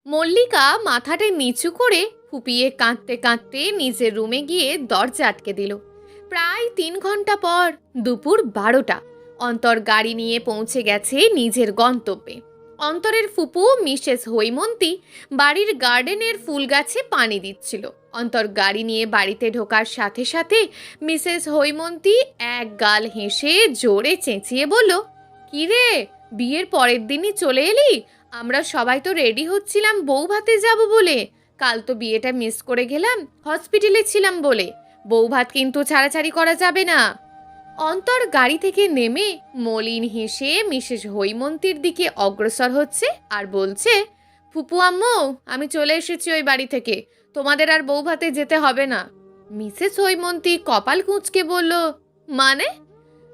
মল্লিকা মাথাটা নিচু করে ফুপিয়ে কাঁদতে কাঁদতে নিজের রুমে গিয়ে দরজা আটকে দিল। প্রায় 3 ঘন্টা পর দুপুর 12টা অন্তর গাড়ি নিয়ে পৌঁছে গেছে নিজের গন্তব্যে। অন্তরের ফুপু মিসেস হৈমন্তী বাড়ির গার্ডেনের ফুল গাছে পানি দিচ্ছিল। অন্তর গাড়ি নিয়ে বাড়িতে ঢোকার সাথে সাথে মিসেস হৈমন্তী এক গাল হেসে জোরে চেঁচিয়ে বলল, "কি রে, বিয়ের পরের দিনই চলে এলি? আমরা সবাই তো রেডি হচ্ছিলাম বউ ভাতে যাব বলে। কাল তো বিয়েটা মিস করে গেলাম, হসপিটালে ছিলাম বলে। বউ ভাত কিন্তু ছাড়াছাড়ি করা যাবে না।" অন্তর গাড়ি থেকে নেমে মলিন হেসে মিসেস হৈমন্তীর দিকে অগ্রসর হচ্ছে আর বলছে, "ফুপু আম্মু, আমি চলে এসেছি ওই বাড়ি থেকে, তোমাদের আর বউ ভাতে যেতে হবে না।" মিসেস হৈমন্তী কপাল কুঁচকে বলল, "মানে?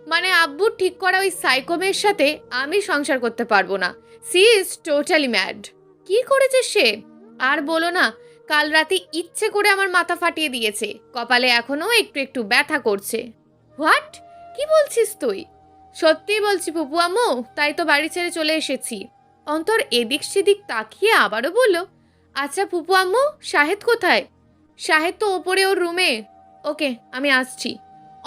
মানে আব্বুর ঠিক করা ওই সাইকোমের সাথে আমি সংসার করতে পারবো না। She is totally mad. কি করেছে সে? আর বলো না, কাল রাতে ইচ্ছে করে আমার মাথা ফাটিয়ে দিয়েছে। কপালে এখনো একটু একটু ব্যথা করছে।" হোয়াট? কি বলছিস তুই? সত্যিই বলছি ফুপু আম্মু, তাই তো বাড়ি ছেড়ে চলে এসেছি। অন্তর এদিক সেদিক তাকিয়ে আবারও বলল, "আচ্ছা ফুপু আম্মু, শাহেদ কোথায়?" "শাহেদ তো ওপরে ওর রুমে।" "ওকে, আমি আসছি।"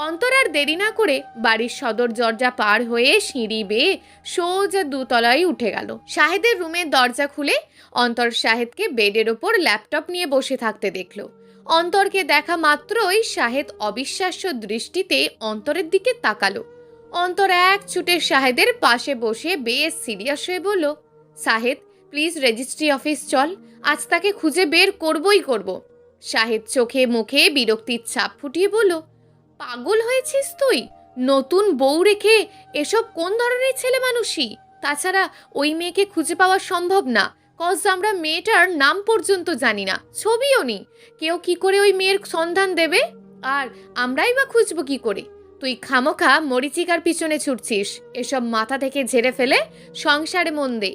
অন্তর আর দেরি না করে বাড়ির সদর দরজা পার হয়ে সিঁড়ি বেয়ে সোজা 2 তলায় উঠে গেল। শাহেদের রুমের দরজা খুলে অন্তর শাহেদকে বেডের ওপর ল্যাপটপ নিয়ে বসে থাকতে দেখল। অন্তরকে দেখা মাত্রই শাহেদ অবিশ্বাস্য দৃষ্টিতে অন্তরের দিকে তাকালো। অন্তর এক ছুটে শাহেদের পাশে বসে বেশ সিরিয়াস হয়ে বলল, "শাহেদ, প্লিজ রেজিস্ট্রি অফিস চল, আজ তাকে খুঁজে বের করবই করব।" শাহেদ চোখে মুখে বিরক্তির ছাপ ফুটিয়ে বলল, "পাগল হয়েছিস তুই? নতুন বউ রেখে এসব কোন ধরনের ছেলে মানুষই? তাছাড়া ওই মেয়েকে খুঁজে পাওয়া সম্ভব না, কজ আমরা মেয়েটার নাম পর্যন্ত জানি না, ছবিও নেই। কেউ কি করে ওই মেয়ের সন্ধান দেবে? আর আমরাই বা খুঁজবো কি করে? তুই খামোখা মরিচিকার পিছনে ছুটছিস। এসব মাথা থেকে ঝেড়ে ফেলে সংসারে মন দে।"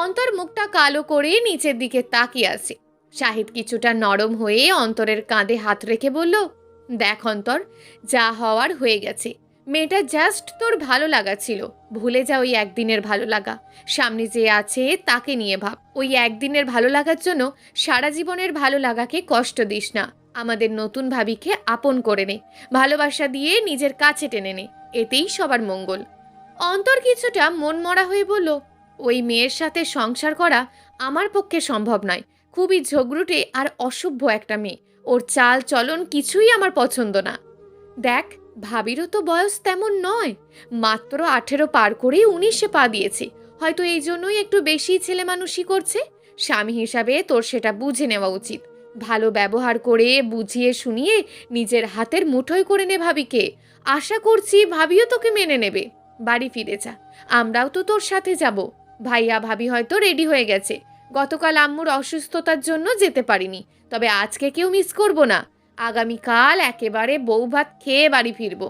অন্তর মুখটা কালো করে নিচের দিকে তাকিয়ে আছে। শাহিদ কিছুটা নরম হয়ে অন্তরের কাঁধে হাত রেখে বলল, "দেখ অন্তর, যা হওয়ার হয়ে গেছে। মেয়েটা জাস্ট তোর ভালো লাগা ছিল। ভুলে যা ওই একদিনের ভালো লাগা। সামনে যে আছে তাকে নিয়ে ভাব। ওই একদিনের ভালো লাগার জন্য সারা জীবনের ভালো লাগাকে কষ্ট দিস না। আমাদের নতুন ভাবিকে আপন করে নে, ভালোবাসা দিয়ে নিজের কাছে টেনে নে, এতেই সবার মঙ্গল।" অন্তর কিছুটা মনমরা হয়ে বলল, "ওই মেয়ের সাথে সংসার করা আমার পক্ষে সম্ভব নয়। খুবই ঝগড়ুটে আর অসভ্য একটা মেয়ে। ওর চাল চলন কিছুই আমার পছন্দ না। দেখ, ভাবিরও তো বয়স তেমন নয়, মাত্র 18 পার করেই 19-এ পা দিয়েছে। হয়তো এই জন্যই একটু বেশি ছেলে মানুষই করছে। স্বামী হিসাবে তোর সেটা বুঝে নেওয়া উচিত। ভালো ব্যবহার করে বুঝিয়ে শুনিয়ে নিজের হাতের মুঠোয় করে নে ভাবিকে। আশা করছি ভাবিও তোকে মেনে নেবে। বাড়ি ফিরে যা, আমরাও তো তোর সাথে যাব। ভাইয়া ভাবি হয়তো রেডি হয়ে গেছে। গতকাল আম্মুর অসুস্থতার জন্য যেতে পারিনি, তবে আজকে কেউ মিস করব না। আগামীকাল একেবারে বউ ভাত খেয়ে বাড়ি ফিরব।"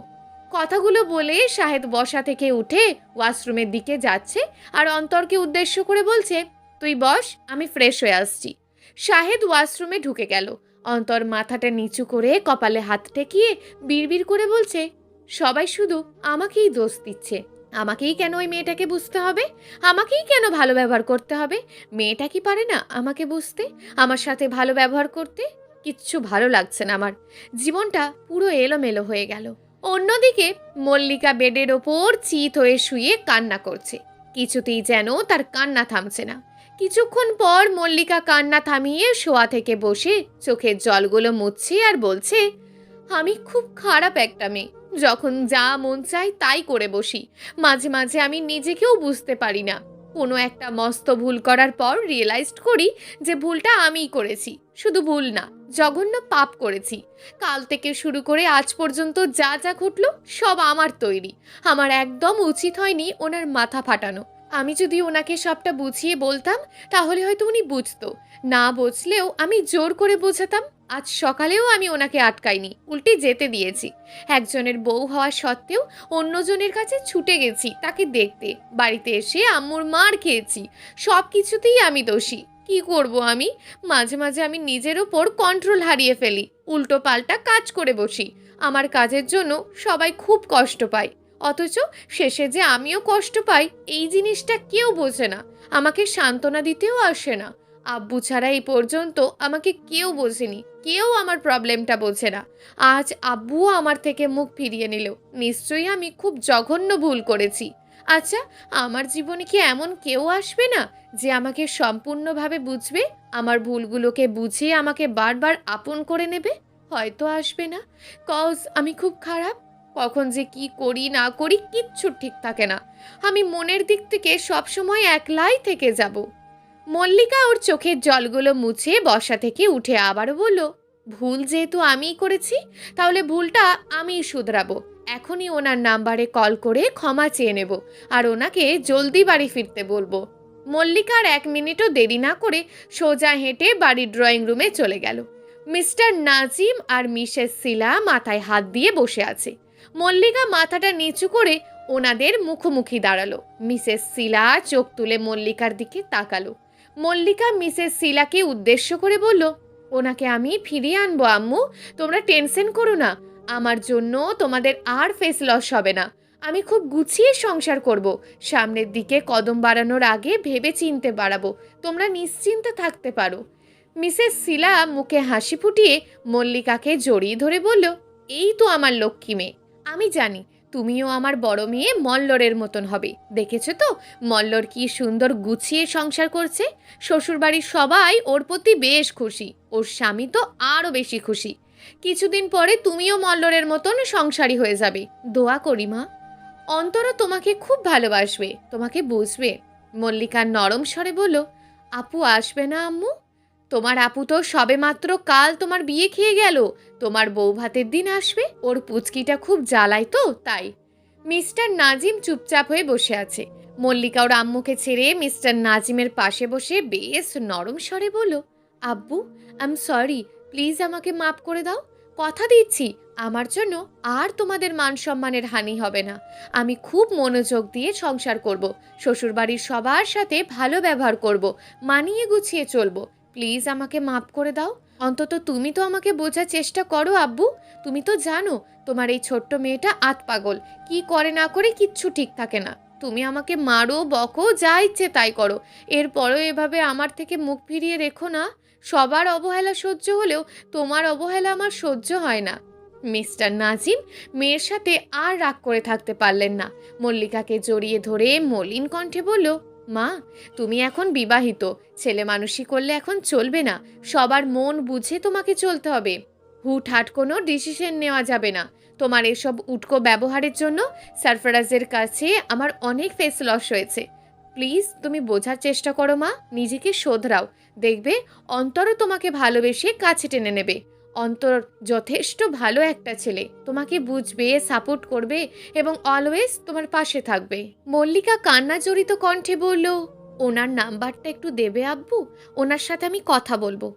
কথাগুলো বলে শাহেদ বসা থেকে উঠে ওয়াশরুমের দিকে যাচ্ছে আর অন্তরকে উদ্দেশ্য করে বলছে, "তুই বস, আমি ফ্রেশ হয়ে আসছি।" শাহেদ ওয়াশরুমে ঢুকে গেল। অন্তর মাথাটা নিচু করে কপালে হাত ঠেকিয়ে বিড়বিড় করে বলছে, "সবাই শুধু আমাকেই দোষ দিচ্ছে। আমাকেই কেন ওই মেয়েটাকে বুঝতে হবে? আমাকেই কেন ভালো ব্যবহার করতে হবে? মেয়েটা কি পারে না আমাকে বুঝতে, আমার সাথে ভালো ব্যবহার করতে? কিচ্ছু ভালো লাগছে না আমার। জীবনটা পুরো এলোমেলো হয়ে গেল।" অন্যদিকে মল্লিকা বেডের ওপর চিত হয়ে শুয়ে কান্না করছে। কিছুতেই যেন তার কান্না থামছে না। কিছুক্ষণ পর মল্লিকা কান্না থামিয়ে শোয়া থেকে বসে চোখের জলগুলো মুছছে আর বলছে, "আমি খুব খারাপ একটা মেয়ে। যখন যা মন চায় তাই করে বসি। মাঝে মাঝে আমি নিজেকেও বুঝতে পারি না। কোনো একটা মস্ত ভুল করার পর রিয়েলাইজড করি যে ভুলটা আমিই করেছি। শুধু ভুল না, জঘন্য পাপ করেছি। কাল থেকে শুরু করে আজ পর্যন্ত যা যা ঘটলো সব আমার তৈরি। আমার একদম উচিত হয়নি ওনার মাথা ফাটানো। আমি যদি ওনাকে সবটা বুঝিয়ে বলতাম তাহলে হয়তো উনি বুঝতো। না বুঝলেও আমি জোর করে বোঝাতাম। আজ সকালেও আমি ওনাকে আটকাইনি, উল্টে যেতে দিয়েছি। একজনের বউ হওয়া সত্ত্বেও অন্যজনের কাছে ছুটে গেছি তাকে দেখতে। বাড়িতে এসে আম্মুর মার খেয়েছি। সব কিছুতেই আমি দোষী। কি করব আমি? মাঝে মাঝে আমি নিজের ওপর কন্ট্রোল হারিয়ে ফেলি, উল্টো পাল্টা কাজ করে বসি। আমার কাজের জন্য সবাই খুব কষ্ট পায়, অথচ শেষে যে আমিও কষ্ট পাই এই জিনিসটা কেউ বোঝে না। আমাকে সান্ত্বনা দিতেও আসে না। আব্বু ছাড়া এই পর্যন্ত আমাকে কেউ বোঝেনি, কেউ আমার প্রবলেমটা বোঝে না। আজ আব্বুও আমার থেকে মুখ ফিরিয়ে নিল। নিশ্চয়ই আমি খুব জঘন্য ভুল করেছি। আচ্ছা, আমার জীবনে কি এমন কেউ আসবে না যে আমাকে সম্পূর্ণভাবে বুঝবে, আমার ভুলগুলোকে বুঝিয়ে আমাকে বারবার আপন করে নেবে? হয়তো আসবে না, কজ আমি খুব খারাপ। কখন যে কি করি না করি কিচ্ছু ঠিক থাকে না। আমি মনের দিক থেকে সবসময় একলাই থেকে যাব। মল্লিকা ওর চোখের জলগুলো মুছে বসা থেকে উঠে আবারও বলল, ভুল যেহেতু আমিই করেছি, তাহলে ভুলটা আমিই শুধরাবো। এখনই ওনার নাম্বারে কল করে ক্ষমা চেয়ে নেব, আর ওনাকে জলদি বাড়ি ফিরতে বলবো। মল্লিকার 1 মিনিটও দেরি না করে সোজা হেঁটে বাড়ির ড্রয়িং রুমে চলে গেল। মিস্টার নাজিম আর মিসেস শিলা মাথায় হাত দিয়ে বসে আছে। মল্লিকা মাথাটা নিচু করে ওনাদের মুখোমুখি দাঁড়ালো। মিসেস শিলা চোখ তুলে মল্লিকার দিকে তাকালো। মল্লিকা মিসেস শিলাকে উদ্দেশ্য করে বলল, ওনাকে আমি ফিরিয়ে আনবো আম্মু, তোমরা টেনশন করো না। আমার জন্য তোমাদের আর ফেস লস হবে না। আমি খুব গুছিয়ে সংসার করব। সামনের দিকে কদম বাড়ানোর আগে ভেবে চিনতে বাড়াবো। তোমরা নিশ্চিন্তে থাকতে পারো। মিসেস শিলা মুখে হাসি ফুটিয়ে মল্লিকাকে জড়িয়ে ধরে বলল, এই তো আমার লক্ষ্মী মেয়ে। আমি জানি তুমিও আমার বড় মেয়ে মল্লরের মতন হবে। দেখেছো তো মল্লর কি সুন্দর গুছিয়ে সংসার করছে। শ্বশুরবাড়ির সবাই ওর প্রতি বেশ খুশি, ওর স্বামী তো আরও বেশি খুশি। কিছুদিন পরে তুমিও মল্লরের মতন সংসারী হয়ে যাবে। দোয়া করি মা। অন্তরা তোমাকে খুব ভালোবাসবে, তোমাকে বুঝবে। মল্লিকা নরম স্বরে বলল, আপু আসবে না আম্মু? তোমার আপু তো সবেমাত্র কাল তোমার বিয়ে খেয়ে গেল। তোমার বউ ভাতের দিন আসবে। ওর পুচকিটা খুব জ্বালায় তো তাই। মিস্টার নাজিম চুপচাপ হয়ে বসে আছে। মল্লিকা ওর আম্মুকে ছেড়ে মিস্টার নাজিমের পাশে বসে বেশ নরম স্বরে বলল, আব্বু আই এম সরি, প্লিজ আমাকে মাফ করে দাও। কথা দিচ্ছি আমার জন্য আর তোমাদের মান সম্মানের হানি হবে না। আমি খুব মনোযোগ দিয়ে সংসার করব, শ্বশুরবাড়ির সবার সাথে ভালো ব্যবহার করব, মানিয়ে গুছিয়ে চলবো। প্লিজ আমাকে মাফ করে দাও। অন্তত তুমি তো আমাকে বোঝার চেষ্টা করো আব্বু। তুমি তো জানো তোমার এই ছোট্ট মেয়েটা আতপাগল, কি করে না করে কিচ্ছু ঠিক থাকে না। তুমি আমাকে মারো বকো যা ইচ্ছে তাই করো, এরপরও এভাবে আমার থেকে মুখ ফিরিয়ে রেখো না। সবার অবহেলা সহ্য হলেও তোমার অবহেলা আমার সহ্য হয় না। মিস্টার নাজিম মেয়ের সাথে আর রাগ করে থাকতে পারলেন না। মল্লিকাকে জড়িয়ে ধরে মলিন কণ্ঠে বলল, মা তুমি এখন বিবাহিত, ছেলে মানুষই করলে এখন চলবে না। সবার মন বুঝে তোমাকে চলতে হবে। হুটহাট কোনো ডিসিশন নেওয়া যাবে না। তোমার এসব উটকো ব্যবহারের জন্য সারফরাজের কাছে আমার অনেক ফেস লস হয়েছে। প্লিজ তুমি বোঝার চেষ্টা করো মা, নিজেকে শোধরাও। দেখবে অন্তরও তোমাকে ভালোবেসে কাছে টেনে নেবে। অন্তর যথেষ্ট ভালো একটা ছেলে, তোমাকে বুঝবে, সাপোর্ট করবে এবং অলওয়েজ তোমার পাশে থাকবে। মল্লিকা কান্না জড়িত কণ্ঠে বলল, ওনার নাম্বারটা একটু দেবে আব্বু, ওনার সাথে আমি কথা বলবো।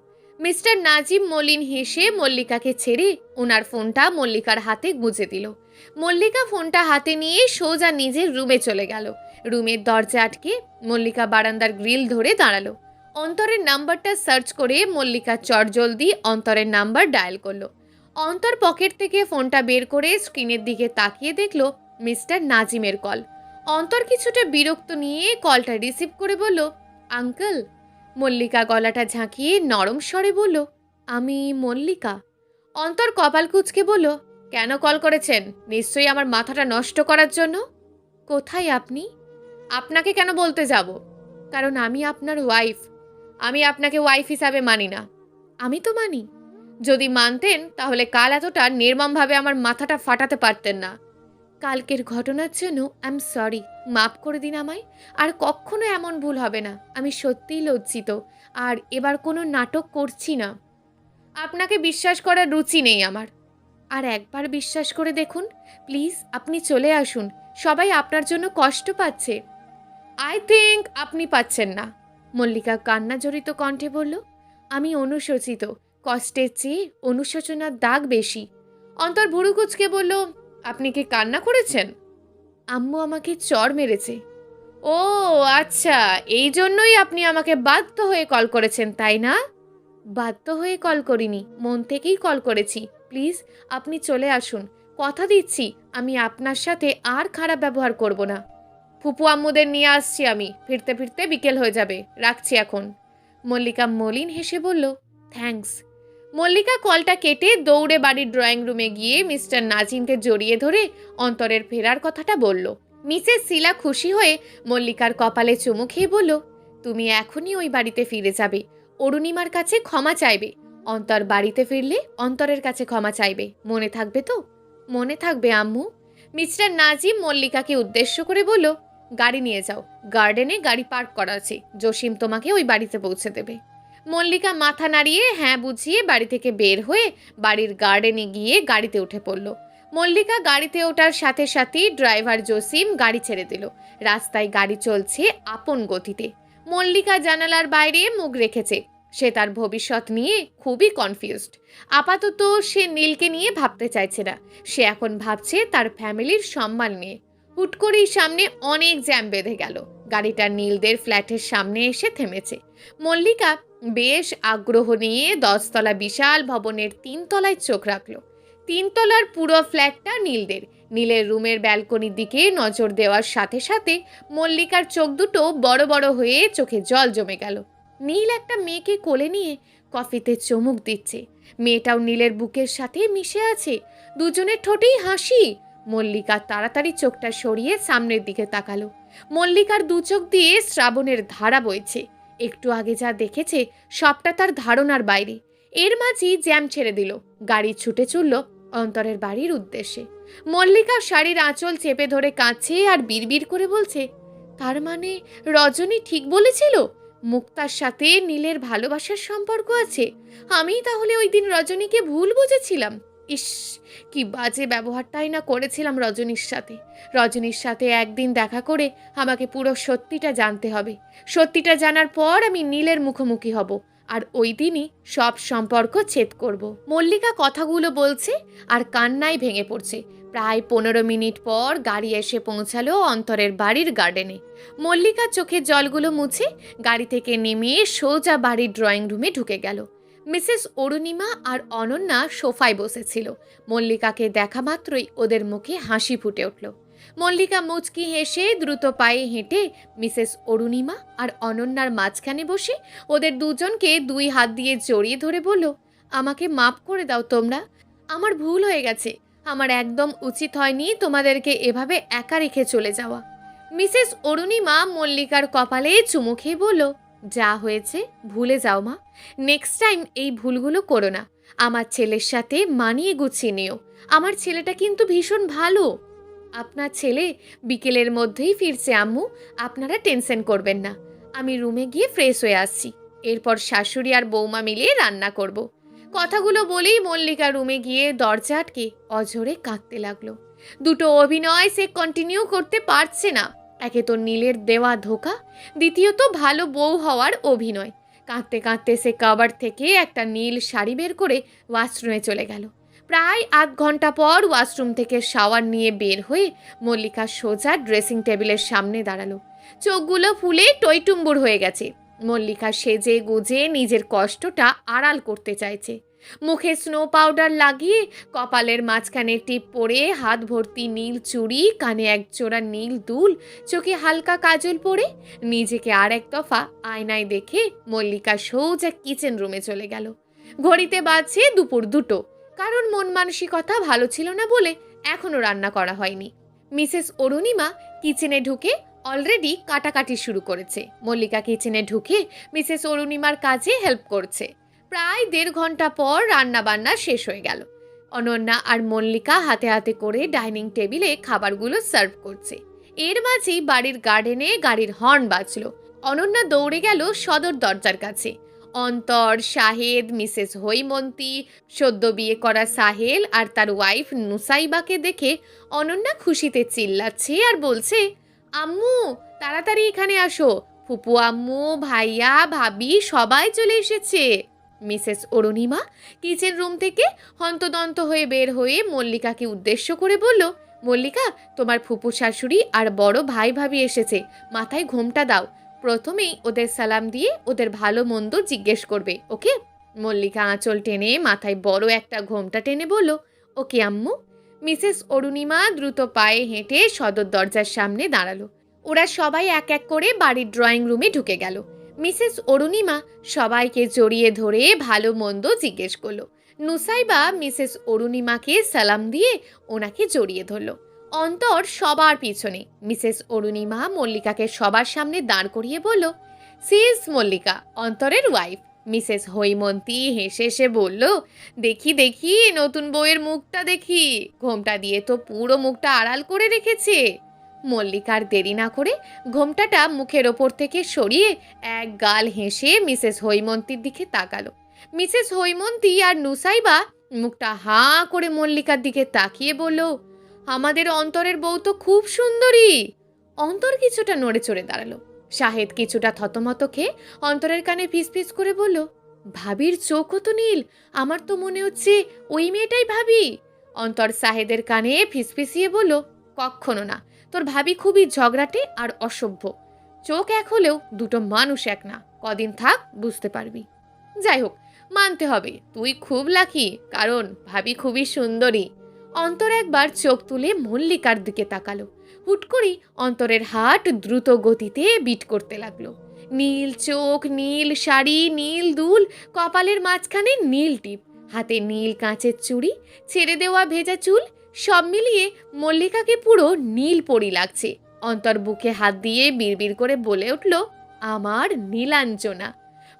মিস্টার নাজিম মলিন হেসে মল্লিকাকে ছেড়ে ওনার ফোনটা মল্লিকার হাতে গুঁজে দিল। মল্লিকা ফোনটা হাতে নিয়ে সোজা নিজের রুমে চলে গেল। রুমের দরজা আটকে মল্লিকা বারান্দার গ্রিল ধরে দাঁড়ালো। অন্তরের নাম্বারটা সার্চ করে মল্লিকা চটজলদি অন্তরের নাম্বার ডায়াল করলো। অন্তর পকেট থেকে ফোনটা বের করে স্ক্রিনের দিকে তাকিয়ে দেখলো মিস্টার নাজিমের কল। অন্তর কিছুটা বিরক্ত নিয়ে কলটা রিসিভ করে বলল, আঙ্কেল। মল্লিকা গলাটা ঝাঁকিয়ে নরম স্বরে বলল, আমি মল্লিকা। অন্তর কপাল কুঁচকে বলল, কেন কল করেছেন? নিশ্চয়ই আমার মাথাটা নষ্ট করার জন্য। কোথায় আপনি? আপনাকে কেন বলতে যাব? কারণ আমি আপনার ওয়াইফ। আমি আপনাকে ওয়াইফ হিসাবে মানি না। আমি তো মানি। যদি মানতেন তাহলে কাল এতটা নির্মমভাবে আমার মাথাটা ফাটাতে পারতেন না। কালকের ঘটনার জন্য আই এম সরি, মাফ করে দিন আমায়। আর কখনো এমন ভুল হবে না। আমি সত্যিই লজ্জিত, আর এবার কোনো নাটক করছি না। আপনাকে বিশ্বাস করার রুচি নেই আমার। আর একবার বিশ্বাস করে দেখুন প্লিজ, আপনি চলে আসুন। সবাই আপনার জন্য কষ্ট পাচ্ছে। আই থিঙ্ক আপনি পাচ্ছেন না। মল্লিকা কান্না জড়িত কণ্ঠে বলল, আমি অনুশোচিত। কষ্টের চেয়ে অনুশোচনার দাগ বেশি। অন্তর ভুরু কুঁচকে বলল, আপনি কি কান্না করেছেন? আম্মু আমাকে চড় মেরেছে। ও আচ্ছা, এই জন্যই আপনি আমাকে বাধ্য হয়ে কল করেছেন তাই না? বাধ্য হয়ে কল করিনি, মন থেকেই কল করেছি। প্লিজ আপনি চলে আসুন। কথা দিচ্ছি আমি আপনার সাথে আর খারাপ ব্যবহার করব না। ফুপু আম্মুদের নিয়ে আসছি আমি, ফিরতে ফিরতে বিকেল হয়ে যাবে, রাখছি এখন। মল্লিকা মলিন হেসে বলল, থ্যাঙ্কস। মল্লিকা কলটা কেটে দৌড়ে বাড়ির ড্রয়িং রুমে গিয়ে মিস্টার নাজিমকে জড়িয়ে ধরে অন্তরের ফেরার কথাটা বলল। মিসেস শিলা খুশি হয়ে মল্লিকার কপালে চুমু খেয়ে বলল, তুমি এখনই ওই বাড়িতে ফিরে যাবে, অরুণিমার কাছে ক্ষমা চাইবে। অন্তর বাড়িতে ফিরলে অন্তরের কাছে ক্ষমা চাইবে, মনে থাকবে তো? মনে থাকবে আম্মু। মিস্টার নাজিম মল্লিকাকে উদ্দেশ্য করে বলল, গাড়ি নিয়ে যাও, গার্ডেনে গাড়ি পার্ক করা আছে, জসিম তোমাকে ওই বাড়িতে পৌঁছে দেবে। মল্লিকা মাথা নাড়িয়ে হ্যাঁ বুঝিয়ে বাড়ি থেকে বের হয়ে বাড়ির গার্ডেনে গিয়ে গাড়িতে উঠে পড়ল। মল্লিকা গাড়িতে ওঠার সাথে সাথেই ড্রাইভার জসিম গাড়ি ছেড়ে দিল। রাস্তায় গাড়ি চলছে আপন গতিতে। মল্লিকা জানালার বাইরে মুখ রেখেছে। সে তার ভবিষ্যৎ নিয়ে খুবই কনফিউজড। আপাতত সে নীলকে নিয়ে ভাবতে চাইছে না। সে এখন ভাবছে তার ফ্যামিলির সম্মান নিয়ে। হুট করেই সামনে অনেক জ্যাম বেঁধে গেল। গাড়িটা নীলদের ফ্ল্যাটের সামনে এসে থেমেছে। মল্লিকা বেশ আগ্রহ নিয়ে 10 তলা বিশাল ভবনের 3 তলায় চোখ রাখল। 3 তলার পুরো ফ্ল্যাটটা নীলদের। নীলের রুমের ব্যালকনির দিকে নজর দেওয়ার সাথে সাথে মল্লিকার চোখ দুটো বড় বড় হয়ে চোখে জল জমে গেল। নীল একটা মেয়েকে কোলে নিয়ে কফিতে চুমুক দিচ্ছে। মেয়েটাও নীলের বুকের সাথে মিশে আছে। দুজনের ঠোঁটেই হাসি। মল্লিকা তাড়াতাড়ি চোখটা সরিয়ে সামনের দিকে তাকালো। মল্লিকার দু চোখ দিয়ে শ্রাবণের ধারা বইছে। একটু আগে যা দেখেছে সবটা তার ধারণার বাইরে। এর মাঝেই জ্যাম ছেড়ে দিল। গাড়ি ছুটে চলল অন্তরের বাড়ির উদ্দেশ্যে। মল্লিকা শাড়ির আঁচল চেপে ধরে কাঁদছে আর বিড়বিড় করে বলছে, তার মানে রজনী ঠিক বলেছিল, মুক্তার সাথে নীলের ভালোবাসার সম্পর্ক আছে। আমি তাহলে ওই দিন রজনীকে ভুল বুঝেছিলাম। ইস, কি বাজে ব্যবহারটাই না করেছিলাম রজনীর সাথে। রজনীর সাথে একদিন দেখা করে আমাকে পুরো সত্যিটা জানতে হবে। সত্যিটা জানার পর আমি নীলের মুখোমুখি হব, আর ওই দিনই সব সম্পর্ক ছেদ করব। মল্লিকা কথাগুলো বলছে আর কান্নায় ভেঙে পড়ছে। প্রায় 15 মিনিট পর গাড়ি এসে পৌঁছালো অন্তরের বাড়ির গার্ডেনে। মল্লিকা চোখের জলগুলো মুছে গাড়ি থেকে নেমে সোজা বাড়ির ড্রয়িং রুমে ঢুকে গেল। মিসেস অরুণিমা আর অনন্যা সোফায় বসেছিল। মল্লিকাকে দেখা মাত্রই ওদের মুখে হাসি ফুটে উঠল। মল্লিকা মুচকি হেসে দ্রুত পায়ে হেঁটে মিসেস অরুণিমা আর অনন্যার মাঝখানে বসে ওদের দুজনকে 2 হাত দিয়ে জড়িয়ে ধরে বলল, আমাকে মাফ করে দাও তোমরা। আমার ভুল হয়ে গেছে। আমার একদম উচিত হয়নি তোমাদেরকে এভাবে একা রেখে চলে যাওয়া। মিসেস অরুণিমা মল্লিকার কপালে চুমু খেয়ে বলল, যা হয়েছে ভুলে যাও মা। নেক্সট টাইম এই ভুলগুলো করো না। আমার ছেলের সাথে মানিয়ে গুছিয়ে নিও। আমার ছেলেটা কিন্তু ভীষণ ভালো। আপনার ছেলে বিকেলের মধ্যেই ফিরছে আম্মু, আপনারা টেনশন করবেন না। আমি রুমে গিয়ে ফ্রেশ হয়ে আসছি, এরপর শাশুড়ি আর বৌমা মিলে রান্না করব। কথাগুলো বলেই মল্লিকা রুমে গিয়ে দরজা আটকে অঝরে কাঁদতে লাগলো। দুটো অভিনয় সে কন্টিনিউ করতে পারছে না। একে তো নীলের দেওয়া ধোঁকা, দ্বিতীয়ত ভালো বউ হওয়ার অভিনয়। কাঁদতে কাঁদতে সে কাবার থেকে একটা নীল শাড়ি বের করে ওয়াশরুমে চলে গেল। প্রায় 8 ঘন্টা পর ওয়াশরুম থেকে শাওয়ার নিয়ে বের হয়ে মল্লিকা সোজা ড্রেসিং টেবিলের সামনে দাঁড়ালো। চোখগুলো ফুলে টইটুম্বুর হয়ে গেছে। মল্লিকা সেজে গুজে নিজের কষ্টটা আড়াল করতে চাইছে। মুখে স্নো পাউডার লাগিয়ে কপালের মাঝখানে টিপ পরে হাত ভর্তি নীল চুড়ি, কানে এক জোড়া নীল দুল, চোখে হালকা কাজল পরে নিজেকে আর এক দফা আয়নায় দেখে মল্লিকা সোজা কিচেন রুমে চলে গেল। ঘড়িতে বাজছে দুপুর 2টো। কারণ মন মানসিকতা ভালো ছিল না বলে এখনো রান্না করা হয়নি। মিসেস অরুণিমা কিচেনে ঢুকে অলরেডি কাটাকাটি শুরু করেছে। মল্লিকা কিচেনে ঢুকে মিসেস অরুণিমার কাজে হেল্প করছে। প্রায় 1.5 ঘন্টা পর রান্না বান্না শেষ হয়ে গেল। অনন্যা আর মল্লিকা হাতে হাতে করে ডাইনিং টেবিলে খাবারগুলো সার্ভ করছে। এর মাঝেই বাড়ির গার্ডেনে গাড়ির হর্ন বাজলো। অনন্যা দৌড়ে গেল সদর দরজার কাছে। অন্তর, শাহেদ, মিসেস হৈমন্তী, সদ্য বিয়ে করা সাহেল আর তার ওয়াইফ নুসাইবাকে দেখে অনন্যা খুশিতে চিল্লাচ্ছে আর বলছে, আম্মু তাড়াতাড়ি এখানে আসো, ফুপু আম্মু, ভাইয়া, ভাবি সবাই চলে এসেছে। মিসেস অরুণিমা কিচেন রুম থেকে হন্তদন্ত হয়ে বের হয়ে মল্লিকাকে উদ্দেশ্য করে বলল, মল্লিকা, তোমার ফুপু শাশুড়ি আর বড় ভাই ভাবি এসেছে, মাথায় ঘোমটা দাও। প্রথমেই ওদের সালাম দিয়ে ওদের ভালো মন্দ জিজ্ঞেস করবে, ওকে? মল্লিকা আঁচল টেনে মাথায় বড় একটা ঘোমটা টেনে বলল, ওকে আম্মু। মিসেস অরুণিমা দ্রুত পায়ে হেঁটে সদর দরজার সামনে দাঁড়ালো। ওরা সবাই এক এক করে বাড়ির ড্রয়িং রুমে ঢুকে গেল। মিসেস অরুণিমা সবাইকে জড়িয়ে ধরে ভালো মন্দ জিজ্ঞেস করলো। নুসাইবা মিসেস অরুণিমাকে সালাম দিয়ে ওনাকে জড়িয়ে ধরল। অন্তর সবার পিছনে। মিসেস অরুণিমা মল্লিকাকে সবার সামনে দাঁড় করিয়ে বলল, সি ইজ মল্লিকা, অন্তরের ওয়াইফ। মিসেস হৈমন্তী হেসে হেসে বলল, দেখি দেখি নতুন বউয়ের মুখটা দেখি, ঘোমটা দিয়ে তো পুরো মুখটা আড়াল করে রেখেছে। মল্লিকার দেরি না করে ঘোমটাটা মুখের ওপর থেকে সরিয়ে এক গাল হেসে মিসেস হৈমন্তীর দিকে তাকালো। মিসেস হৈমন্তী আর নুসাইবা মুখটা হাঁ করে মল্লিকার দিকে তাকিয়ে বলল, আমাদের অন্তরের বউ তো খুব সুন্দরী। অন্তর কিছুটা নড়ে চড়ে দাঁড়ালো। শাহেদ কিছুটা থতমত খেয়ে অন্তরের কানে ফিসফিস করে বলল, ভাবির চোখও তো নীল, আমার তো মনে হচ্ছে ওই মেয়েটাই ভাবি। অন্তর শাহেদের কানে ফিসফিসিয়ে বলল, কখনো না, তোর ভাবি খুবই ঝগড়াটে আর অসভ্য। চোখ এক হলেও দুটো মানুষ এক না, কদিন থাক বুঝতে পারবি। যাই হোক, মানতে হবে তুই খুব লাকি, কারণ ভাবি খুবই সুন্দরী। অন্তর একবার চোখ তুলে মল্লিকার দিকে তাকালো। হুট করে অন্তরের হার্ট দ্রুত গতিতে বিট করতে লাগলো। নীল চোখ, নীল শাড়ি, নীল দুল, কপালের মাঝখানে নীল টিপ, হাতে নীল কাঁচের চুড়ি, ছেড়ে দেওয়া ভেজা চুল, সব মিলিয়ে মল্লিকাকে পুরো নীল পরি লাগছে। অন্তর বুকে হাত দিয়ে বিড়বিড় করে বলে উঠল, আমার নীলাঞ্জনা।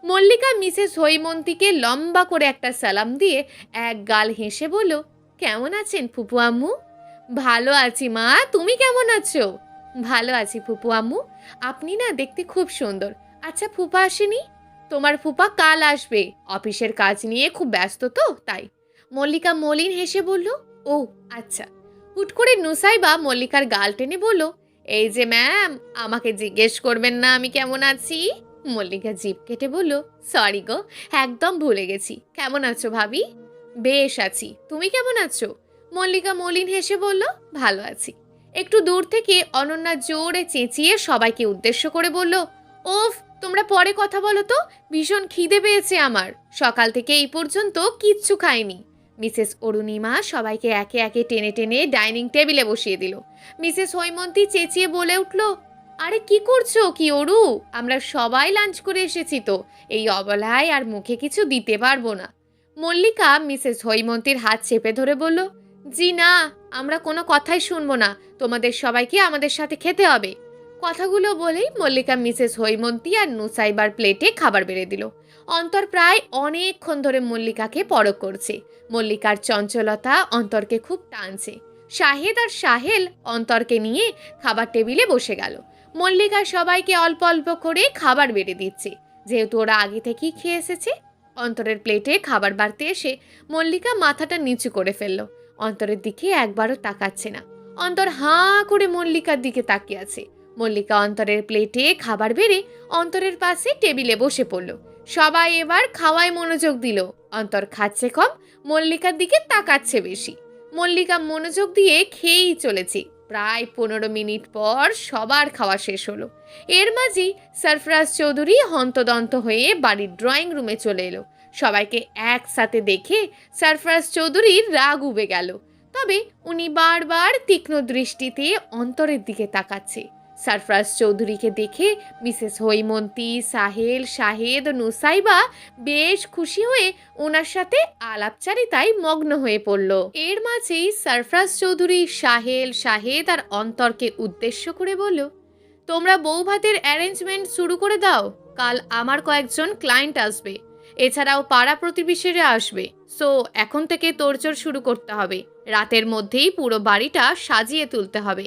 মল্লিকা মিসেস হৈমন্তীকে লম্বা করে একটা সালাম দিয়ে এক গাল হেসে বলল, কেমন আছেন ফুপু আম্মু? ভালো আছি মা, তুমি কেমন আছো? ভালো আছি ফুপু আম্মু, আপনি না দেখতে খুব সুন্দর। আচ্ছা, ফুপা আসেনি? তোমার ফুপা কাল আসবে, অফিসের কাজ নিয়ে খুব ব্যস্ত তো তাই। মল্লিকা মলিন হেসে বলল, ও আচ্ছা। হুট করে নুসাইবা মল্লিকার গাল টেনে বলল, এই যে ম্যাম, আমাকে জিজ্ঞেস করবেন না আমি কেমন আছি? মল্লিকা জিভ কেটে বলল, সরি গো, একদম ভুলে গেছি। কেমন আছো ভাবি? বেশ আছি, তুমি কেমন আছো? মল্লিকা মলিন হেসে বলল, ভালো আছি। একটু দূর থেকে অনন্যা জোরে চেঁচিয়ে সবাইকে উদ্দেশ্য করে বলল, ওফ, তোমরা পরে কথা বলো তো, ভীষণ খিদে পেয়েছে আমার, সকাল থেকে এই পর্যন্ত কিচ্ছু খাইনি। মিসেস অরুণিমা সবাইকে একে একে টেনে টেনে ডাইনিং টেবিলে বসিয়ে দিল। মিসেস হৈমন্তী চেঁচিয়ে বলে উঠল, আরে কি করছো কি অরু, আমরা সবাই লাঞ্চ করে এসেছি তো, এই অবলায় আর মুখে কিছু দিতে পারবো না। মল্লিকা মিসেস হৈমন্তীর হাত চেপে ধরে বলল, জি না, আমরা কোনো কথাই শুনবো না, তোমাদের সবাইকে আমাদের সাথে খেতে হবে। কথাগুলো বলেই মল্লিকা মিসেস হৈমন্তী আর নুসাইবার প্লেটে খাবার বেড়ে দিল। অন্তর প্রায় অনেকক্ষণ ধরে মল্লিকাকে পরখ করছে। মল্লিকার চঞ্চলতা অন্তরকে খুব টানছে। শাহেদ আর সাহেল অন্তরকে নিয়ে খাবার টেবিলে বসে গেল। মল্লিকা সবাইকে অল্প অল্প করে খাবার বেড়ে দিচ্ছে, যেহেতু ওরা আগে থেকেই খেয়ে এসেছে। অন্তরের প্লেটে খাবার বাড়তে এসে মল্লিকা মাথাটা নিচু করে ফেলল। অন্তরের দিকে একবারও তাকাচ্ছে না। অন্তর হাঁ করে মল্লিকার দিকে তাকিয়ে আছে। মল্লিকা অন্তরের প্লেটে খাবার বেড়ে অন্তরের পাশে টেবিলে বসে পড়ল। সবাই এবার খাওয়ায় মনোযোগ দিল। অন্তর খাচ্ছে কম, মল্লিকার দিকে তাকাচ্ছে বেশি। মল্লিকা মনোযোগ দিয়ে খেয়েই চলেছে। প্রায় 15 মিনিট পর সবার খাওয়া শেষ হলো। এর মাঝেই সরফরাজ চৌধুরী হন্তদন্ত হয়ে বাড়ির ড্রয়িং রুমে চলে এলো। সবাইকে একসাথে দেখে সরফরাজ চৌধুরীর রাগ উবে গেল, তবে উনি বারবার তীক্ষ্ণ দৃষ্টিতে অন্তরের দিকে তাকাচ্ছে। সরফরাজ চৌধুরীকে দেখে মিসেস হৈমন্তী, সাহেল, শাহেদ, নুসাইবা বেশ খুশি হয়ে ওনার সাথে আলাপচারিতায় মগ্ন হয়ে পড়ল। এর মাঝেই সরফরাজ চৌধুরী সাহেল, শাহেদ আর অন্তরকে উদ্দেশ্য করে বলল, তোমরা বউ ভাতের অ্যারেঞ্জমেন্ট শুরু করে দাও, কাল আমার কয়েকজন ক্লায়েন্ট আসবে, এছাড়াও পাড়া প্রতিবেশীরা আসবে। সো এখন থেকে তোড়জোড় শুরু করতে হবে, রাতের মধ্যেই পুরো বাড়িটা সাজিয়ে তুলতে হবে।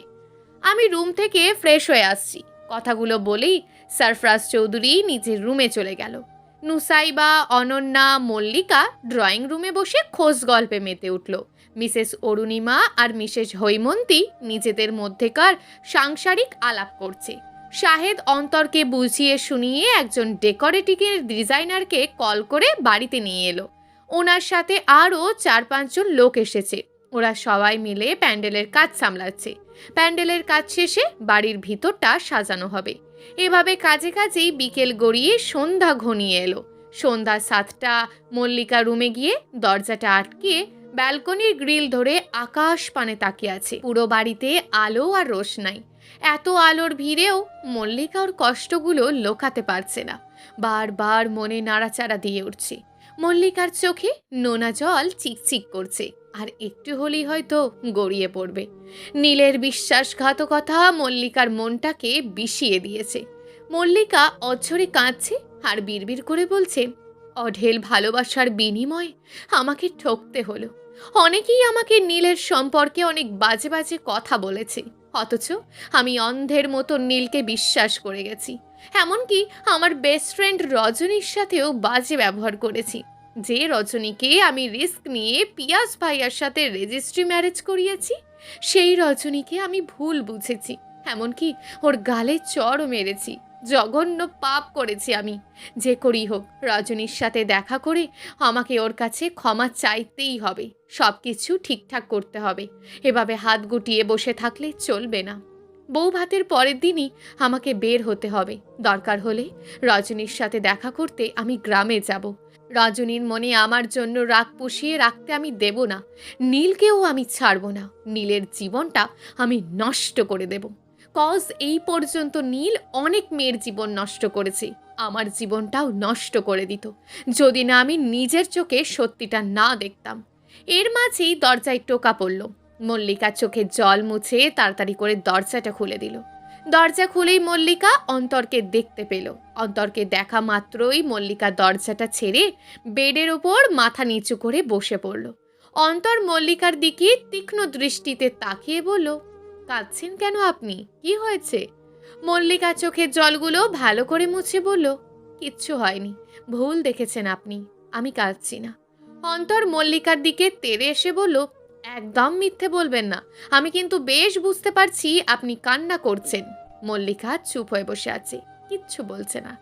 আমি রুম থেকে ফ্রেশ হয়ে আসছি। কথাগুলো বলেই সরফরাজ চৌধুরী নিজের রুমে চলে গেল। নুসাইবা, অনন্যা, মল্লিকা ড্রয়িং রুমে বসে খোশ গল্পে মেতে উঠল। মিসেস অরুণিমা আর মিসেস হৈমন্তী নিজেদের মধ্যেকার সাংসারিক আলাপ করছে। শাহেদ অন্তরকে বুঝিয়ে শুনিয়ে একজন ডেকোরেটিকের ডিজাইনারকে কল করে বাড়িতে নিয়ে এলো। ওনার সাথে আরও 4-5 জন লোক এসেছে। ওরা সবাই মিলে প্যান্ডেলের কাজ সামলাচ্ছে। প্যান্ডেলের কাজ শেষে বাড়ির ভিতরটা সাজানো হবে। এভাবে কাজে কাজেই বিকেল গড়িয়ে সন্ধ্যা ঘনিয়ে এলো। সন্ধ্যা 7টা। মল্লিকা রুমে গিয়ে দরজাটা আটকিয়ে ব্যালকনির গ্রিল ধরে আকাশ পানে তাকিয়ে আছে। পুরো বাড়িতে আলো আর রোশনাই। এত আলোর ভিড়েও মল্লিকা ওর কষ্টগুলো লোকাতে পারছে না। বারবার মনে নাড়াচাড়া দিয়ে উঠছে। মল্লিকার চোখে নোনা জল চিকচিক করছে, আর একটু হলেই হয়তো গড়িয়ে পড়বে। নীলের বিশ্বাসঘাতকতা মল্লিকার মনটাকে বিষিয়ে দিয়েছে। মল্লিকা অঝরে কাঁদছে আর বিড়বিড় করে বলছে, অঢেল ভালোবাসার বিনিময়ে আমাকে ঠকতে হলো। অনেকেই আমাকে নীলের সম্পর্কে অনেক বাজে বাজে কথা বলেছে, অথচ আমি অন্ধের মতো নীলকে বিশ্বাস করে গেছি। এমনকি আমার বেস্ট ফ্রেন্ড রজনীর সাথেও বাজে ব্যবহার করেছি, যে রজনীকে আমি রিস্ক নিয়ে পিয়াস ভাইয়ার সাথে রেজিস্ট্রি ম্যারেজ করিয়েছি। সেই রজনীকে আমি ভুল বুঝেছি, এমনকি ওর গালে চড়ও মেরেছি। জঘন্য পাপ করেছি আমি। যে করেই হোক রজনীর সাথে দেখা করে আমাকে ওর কাছে ক্ষমা চাইতেই হবে। সব কিছু ঠিকঠাক করতে হবে। এভাবে হাত গুটিয়ে বসে থাকলে চলবে না। বউ ভাতের পরের দিনই আমাকে বের হতে হবে। দরকার হলে রজনীর সাথে দেখা করতে আমি গ্রামে যাব। রজনীর মনে আমার জন্য রাগ পুষিয়ে রাখতে আমি দেব না। নীলকেও আমি ছাড়ব না। নীলের জীবনটা আমি নষ্ট করে দেব। কজ এই পর্যন্ত নীল অনেক মেয়ের জীবন নষ্ট করেছে, আমার জীবনটাও নষ্ট করে দিত যদি না আমি নিজের চোখে সত্যিটা না দেখতাম। এর মাঝেই দরজায় টোকা পড়ল। মল্লিকা চোখে জল মুছে তাড়াতাড়ি করে দরজাটা খুলে দিল। দরজা খুলেই মল্লিকা অন্তরকে দেখতে পেল। অন্তরকে দেখা মাত্রই মল্লিকা দরজাটা ছেড়ে বেডের ওপর মাথা নিচু করে বসে পড়ল। অন্তর মল্লিকার দিকে তীক্ষ্ণ দৃষ্টিতে তাকিয়ে বলল, কাঁদছেন কেন আপনি? কি হয়েছে? মল্লিকা চোখের জলগুলো ভালো করে মুছে বলল, কিচ্ছু হয়নি, ভুল দেখেছেন আপনি, আমি কাঁদছি না। অন্তর মল্লিকার দিকে তেড়ে এসে বলল, একদম মিথ্যে বলবেন না, আমি কিন্তু বেশ বুঝতে পারছি আপনি কান্না করছেন। মল্লিকা চুপ হয়ে বসে আছে, কিচ্ছু বলছে না,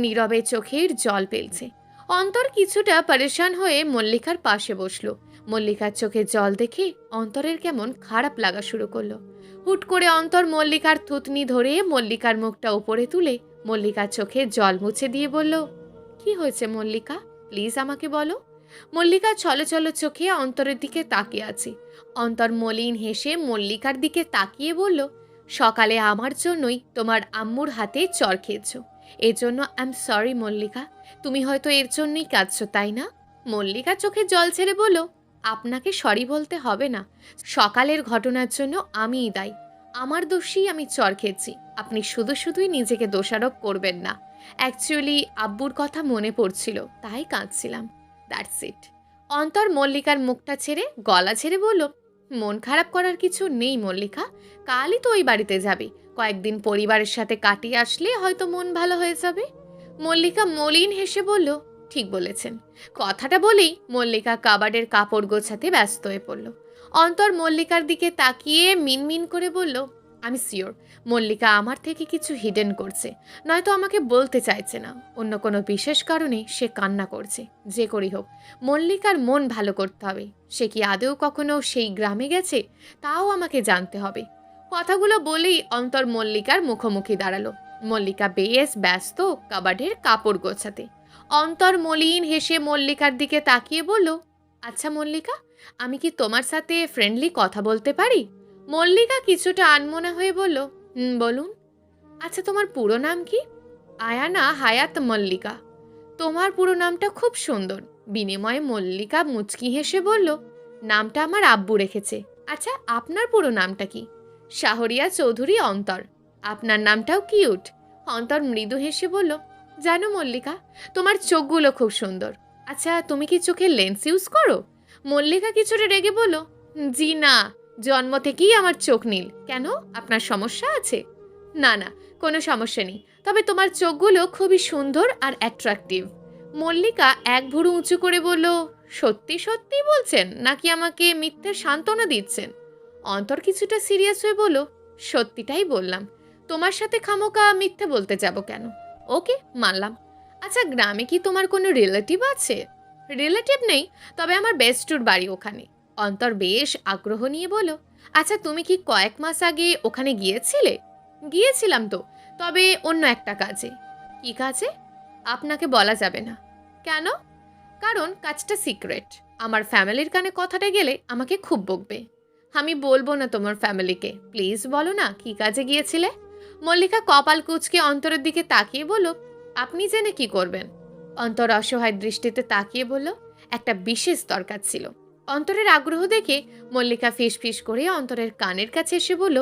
নীরবে চোখের জল ফেলছে। অন্তর কিছুটা পরেশান হয়ে মল্লিকার পাশে বসলো। মল্লিকার চোখে জল দেখে অন্তরের কেমন খারাপ লাগা শুরু করলো। হুট করে অন্তর মল্লিকার থুতনি ধরে মল্লিকার মুখটা উপরে তুলে মল্লিকার চোখে জল মুছে দিয়ে বলল, কি হয়েছে মল্লিকা, প্লিজ আমাকে বলো। মল্লিকা ছলছল চোখে অন্তরের দিকে তাকিয়ে আছে। অন্তর মলিন হেসে মল্লিকার দিকে তাকিয়ে বলল, সকালে আমার জন্যই তোমার আম্মুর হাতে চর খেয়েছো, এজন্য আই এম সরি মল্লিকা, তুমি হয়তো এর জন্যই কাঁদছো তাই না? মল্লিকা চোখে জল ছেড়ে বলল, আপনাকে সরি বলতে হবে না, সকালের ঘটনার জন্য আমিই দায়ী, আমার দোষেই আমি চর খেয়েছি, আপনি শুধু শুধুই নিজেকে দোষারোপ করবেন না। অ্যাকচুয়ালি আব্বুর কথা মনে পড়ছিল তাই কাঁদছিলাম, দ্যাটস ইট। অন্তর মল্লিকার মুখটা ছেড়ে গলা ছেড়ে বলল, মন খারাপ করার কিছু নেই মল্লিকা, কালই তো ওই বাড়িতে যাবে, কয়েকদিন পরিবারের সাথে কাটিয়ে আসলে হয়তো মন ভালো হয়ে যাবে। মল্লিকা মলিন হেসে বলল, ঠিক বলেছেন। কথাটা বলেই মল্লিকা কাবাডের কাপড় গোছাতে ব্যস্ত হয়ে পড়ল। অন্তর মল্লিকার দিকে তাকিয়ে মিনমিন করে বলল, আমি শিওর মল্লিকা আমার থেকে কিছু হিডেন করছে, নয়তো আমাকে বলতে চাইছে না, অন্য কোনো বিশেষ কারণে সে কান্না করছে। যে করেই হোক মল্লিকার মন ভালো করতে হবে। সে কি আদৌ কখনো সেই গ্রামে গেছে, তাও আমাকে জানতে হবে। কথাগুলো বলেই অন্তর মল্লিকার মুখোমুখি দাঁড়ালো। মল্লিকা বেশ ব্যস্ত কাবাডের কাপড় গোছাতে। অন্তর মলিন হেসে মল্লিকার দিকে তাকিয়ে বলল, আচ্ছা মল্লিকা, আমি কি তোমার সাথে ফ্রেন্ডলি কথা বলতে পারি? মল্লিকা কিছুটা আনমনা হয়ে বলল, বলুন। আচ্ছা তোমার পুরো নাম কি? আয়ানা হায়াত মল্লিকা। তোমার পুরো নামটা খুব সুন্দর। বিনিময়ে মল্লিকা মুচকি হেসে বলল, নামটা আমার আব্বু রেখেছে। আচ্ছা আপনার পুরো নামটা কি? শাহরিয়া চৌধুরী অন্তর। আপনার নামটাও কিউট। অন্তর মৃদু হেসে বলল, জানো মল্লিকা, তোমার চোখগুলো খুব সুন্দর। আচ্ছা তুমি কি চোখের লেন্স ইউজ করো? মল্লিকা কিছুটা রেগে বলল, জি না, জন্ম থেকেই আমার চোখ নীল। কেন, আপনার সমস্যা আছে? না না, কোনো সমস্যা নেই, তবে তোমার চোখগুলো খুবই সুন্দর আর অ্যাট্রাকটিভ। মল্লিকা এক ভুরু উঁচু করে বলল, সত্যি সত্যি বলছেন নাকি আমাকে মিথ্যে সান্ত্বনা দিচ্ছেন? অন্তর কিছুটা সিরিয়াস হয়ে বলল, সত্যিটাই বললাম, তোমার সাথে খামোকা মিথ্যে বলতে যাব কেন? ওকে মানলাম। আচ্ছা গ্রামে কি তোমার কোনো রিলেটিভ আছে? রিলেটিভ নেই, তবে আমার বেস্টুর বাড়ি ওখানে। অন্তর বেশ আগ্রহ নিয়ে বলল, আচ্ছা তুমি কি কয়েক মাস আগে ওখানে গিয়েছিলে? গিয়েছিলাম তো, তবে অন্য একটা কাজে। কি কাজে? আপনাকে বলা যাবে না। কেন? কারণ কাজটা সিক্রেট। আমার ফ্যামিলির কানে কথাটা গেলে আমাকে খুব বকবে। আমি বলবো না তোমার ফ্যামিলিকে, প্লিজ বলো না কি কাজে গিয়েছিলে? মল্লিকা কপাল কুঁচকে অন্তরের দিকে তাকিয়ে বলল, আপনি জেনে কি করবেন? অন্তর অসহায় দৃষ্টিতে তাকিয়ে বলল, একটা বিশেষ দরকার ছিল। অন্তরের আগ্রহ দেখে মল্লিকা ফিসফিস করে অন্তরের কানের কাছে এসে বলল,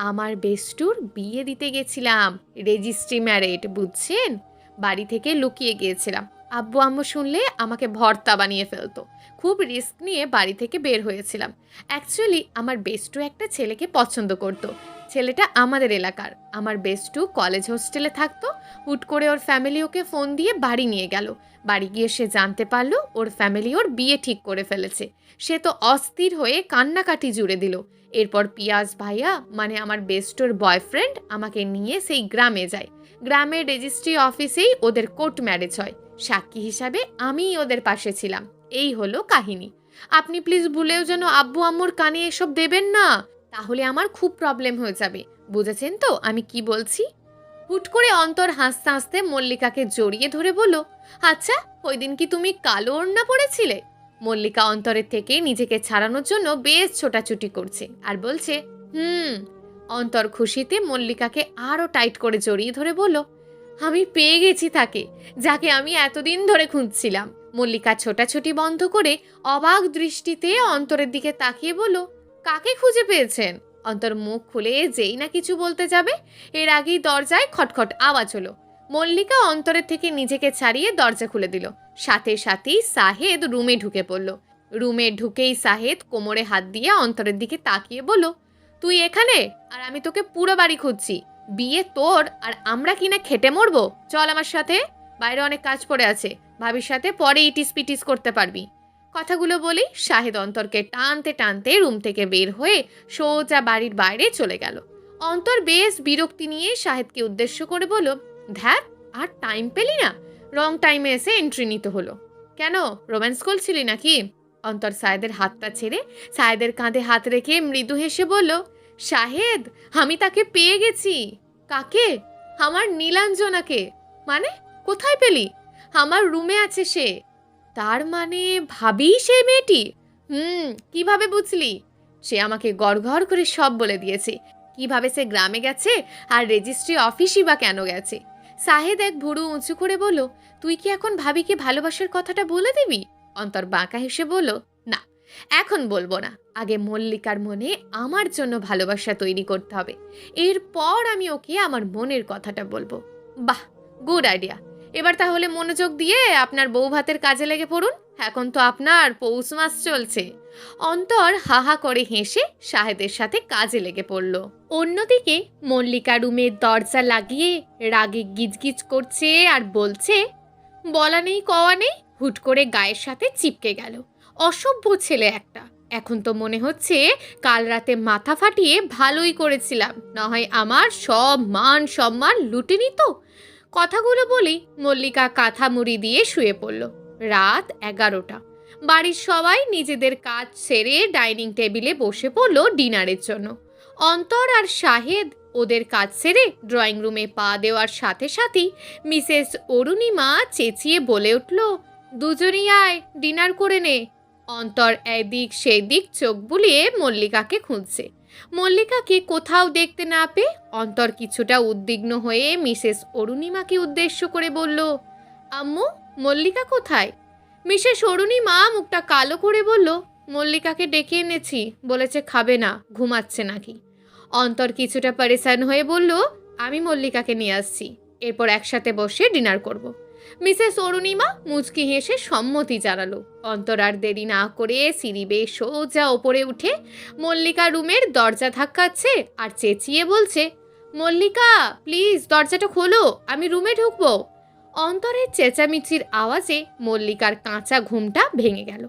আমার বেস্টুর বিয়ে দিতে গেছিলাম, রেজিস্ট্রি ম্যারেড, বুঝছেন? বাড়ি থেকে লুকিয়ে গিয়েছিলাম। আব্বু আম্মু শুনলে আমাকে ভর্তা বানিয়ে ফেলতো। খুব রিস্ক নিয়ে বাড়ি থেকে বের হয়েছিলাম। অ্যাকচুয়ালি আমার বেস্টু একটা ছেলেকে পছন্দ করতো। ছেলেটা আমাদের এলাকার। আমার বেস্টু কলেজ হোস্টেলে থাকতো। হুট করে ওর ফ্যামিলি ওকে ফোন দিয়ে বাড়ি নিয়ে গেল। বাড়ি গিয়ে সে জানতে পারলো ওর ফ্যামিলি ওর বিয়ে ঠিক করে ফেলেছে। সে তো অস্থির হয়ে কান্নাকাটি জুড়ে দিল। এরপর পিয়াজ ভাইয়া, মানে আমার বেস্টোর বয়ফ্রেন্ড, আমাকে নিয়ে সেই গ্রামে যায়। গ্রামের রেজিস্ট্রি অফিসেই ওদের কোর্ট ম্যারেজ হয়। সাক্ষী হিসাবে আমিই ওদের পাশে ছিলাম। এই হলো কাহিনী। আপনি প্লিজ ভুলেও যেন আব্বু আম্মুর কানে এসব দেবেন না, তাহলে আমার খুব প্রবলেম হয়ে যাবে। বুঝেছেন তো আমি কি বলছি? হুট করে অন্তর হাসতে হাসতে মল্লিকাকে জড়িয়ে ধরে বলল, আচ্ছা ওই দিন কি তুমি কালো ওড়না পরেছিলে? মল্লিকা অন্তরের থেকে নিজেকে ছাড়ানোর জন্য বেশ ছোটাছুটি করছে আর বলছে, হুম। অন্তর খুশিতে মল্লিকাকে আরও টাইট করে জড়িয়ে ধরে বলল, আমি পেয়ে গেছি তাকে, যাকে আমি এতদিন ধরে খুঁজছিলাম। মল্লিকা ছোটাছুটি বন্ধ করে অবাক দৃষ্টিতে অন্তরের দিকে তাকিয়ে বলল, কাকে খুঁজে পেয়েছেন? অন্তর মুখ খুলে যেই না কিছু বলতে যাবে, এর আগেই দরজায় খটখট আওয়াজ হলো। মল্লিকা অন্তরের থেকে নিজেকে ছাড়িয়ে দরজা খুলে দিল। সাথে সাথেই সাহেদ রুমে ঢুকে পড়ল। রুমে ঢুকেই সাহেদ কোমরে হাত দিয়ে অন্তরের দিকে তাকিয়ে বলল, তুই এখানে? আর আমি তোকে পুরো বাড়ি খুঁজছি। বিয়ে তোর আর আমরা কিনা খেটে মরবো? চল আমার সাথে, বাইরে অনেক কাজ পড়ে আছে। ভাবির সাথে পরে ইটিস পিটিস করতে পারবি। কথাগুলো বলেই শাহেদ অন্তরকে টানতে টানতে রুম থেকে বের হয়ে সোজা বাড়ির বাইরে চলে গেল। অন্তর বেশ বিরক্তি নিয়ে শাহেদকে উদ্দেশ্য করে বলল, ধ্যাত, আর টাইম পেলি না? রং টাইমে এসে এন্ট্রি নিতে হলো। কেন, রোম্যান্স করছিলি নাকি? অন্তর সায়েদের হাতটা ছেড়ে সায়েদের কাঁধে হাত রেখে মৃদু হেসে বলল, শাহেদ, আমি তাকে পেয়ে গেছি। কাকে? আমার নীলাঞ্জনাকে। মানে, কোথায় পেলি? আমার রুমে আছে সে। তার মানে ভাবি সে মেয়েটি? কিভাবে বুঝলি? সে আমাকে গড়গড় করে সব বলে দিয়েছে। কিভাবে সে গ্রামে গেছে আর রেজিস্ট্রি অফিসই বা কেন গেছে। সাহেদ এক ভুরু উঁচু করে বলল, তুই কি এখন ভাবিকে ভালোবাসার কথাটা বলে দিবি? অন্তর বাঁকা হেসে বলল, না, এখন বলবো না। আগে মল্লিকার মনে আমার জন্য ভালোবাসা তৈরি করতে হবে। এরপর আমি ওকে আমার মনের কথাটা বলবো। বাহ, গুড আইডিয়া। এবার তাহলে মনোযোগ দিয়ে আপনার বউ ভাতের কাজে লেগে পড়ুন। এখন তো আপনার পৌষ মাস চলছে। অন্তর হাহা করে হেসে শাহেদের সাথে কাজে লেগে পড়ল। অন্যদিকে মল্লিকা রুমের দরজা লাগিয়ে রাগে গিজগিজ করছে আর বলছে, বলা নেই কওয়া নেই, হুট করে গায়ের সাথে চিপকে গেল। অসভ্য ছেলে একটা। এখন তো মনে হচ্ছে কাল রাতে মাথা ফাটিয়ে ভালোই করেছিলাম, না হয় আমার সব মান সম্মান লুটে নিত। কথাগুলো বলেই মল্লিকা কাঁথা মুড়ি দিয়ে শুয়ে পড়ল। রাত 11টা। বাড়ির সবাই নিজেদের কাজ সেরে ডাইনিং টেবিলে বসে পড়ল ডিনারের জন্য। অন্তর আর শাহেদ ওদের কাজ সেরে ড্রয়িং রুমে পা দেওয়ার সাথে সাথেই মিসেস অরুণিমা চেঁচিয়ে বলে উঠল, দুজনই আয়, ডিনার করে নে। অন্তর এদিক সেদিক চোখ বুলিয়ে মল্লিকাকে খুঁজছে। মল্লিকাকে কোথাও দেখতে না পেয়ে অন্তর কিছুটা উদ্বিগ্ন হয়ে মিসেস অরুণিমাকে উদ্দেশ্য করে বলল, আম্মু, মল্লিকা কোথায়? মিসেস অরুণিমা মুখটা কালো করে বলল, মল্লিকাকে ডেকে এনেছি, বলেছে খাবে না, ঘুমাচ্ছে নাকি। অন্তর কিছুটা পরেশান হয়ে বলল, আমি মল্লিকাকে নিয়ে আসছি, এরপর একসাথে বসে ডিনার করব। মিসেস অরুণিমা মুচকি হেসে সম্মতি জানালো। অন্তর আর দেরি না করে সিঁড়ি বেয়ে সোজা ওপরে উঠে মল্লিকা রুমের দরজা ধাক্কাচ্ছে আর চেঁচিয়ে বলছে, মল্লিকা প্লিজ দরজাটা খোলো, আমি রুমে ঢুকবো। অন্তরের চেঁচামেচির আওয়াজে মল্লিকার কাঁচা ঘুমটা ভেঙে গেল।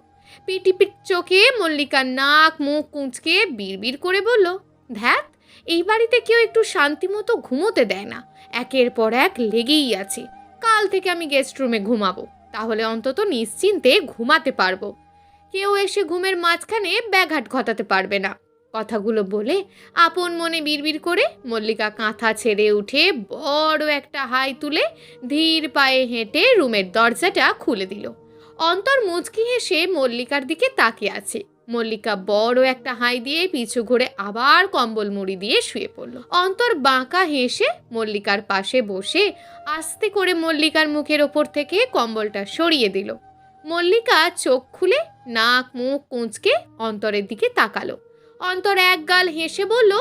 পিটিপিট চোখে মল্লিকার নাক মুখ কুঁচকে বিড়বিড় করে বলল, ধ্যাত, এই বাড়িতে কেউ একটু শান্তিমতো ঘুমোতে দেয় না, একের পর এক লেগেই আছে। কাল থেকে আমি গেস্ট রুমে ঘুমাবো, তাহলে অন্তত নিশ্চিন্তে ঘুমাতে পারবো। কেউ এসে ঘুমের মাঝখানে ব্যাঘাত ঘটাতে পারবে না। কথাগুলো বলে আপন মনে বিড়বিড় করে মল্লিকা কাঁথা ছেড়ে উঠে বড় একটা হাই তুলে ধীর পায়ে হেঁটে রুমের দরজাটা খুলে দিল। অন্তর মুচকি হেসে মল্লিকার দিকে তাকিয়ে আছে। মল্লিকা বড় একটা হাই দিয়ে পিছু ঘুরে আবার কম্বল মুড়ি দিয়ে শুয়ে পড়ল। অন্তর বাঁকা হেসে মল্লিকার পাশে বসে আস্তে করে মল্লিকার মুখের ওপর থেকে কম্বলটা সরিয়ে দিল। মল্লিকা চোখ খুলে নাক মুখ কুঁচকে অন্তরের দিকে তাকালো। অন্তর এক গাল হেসে বলল,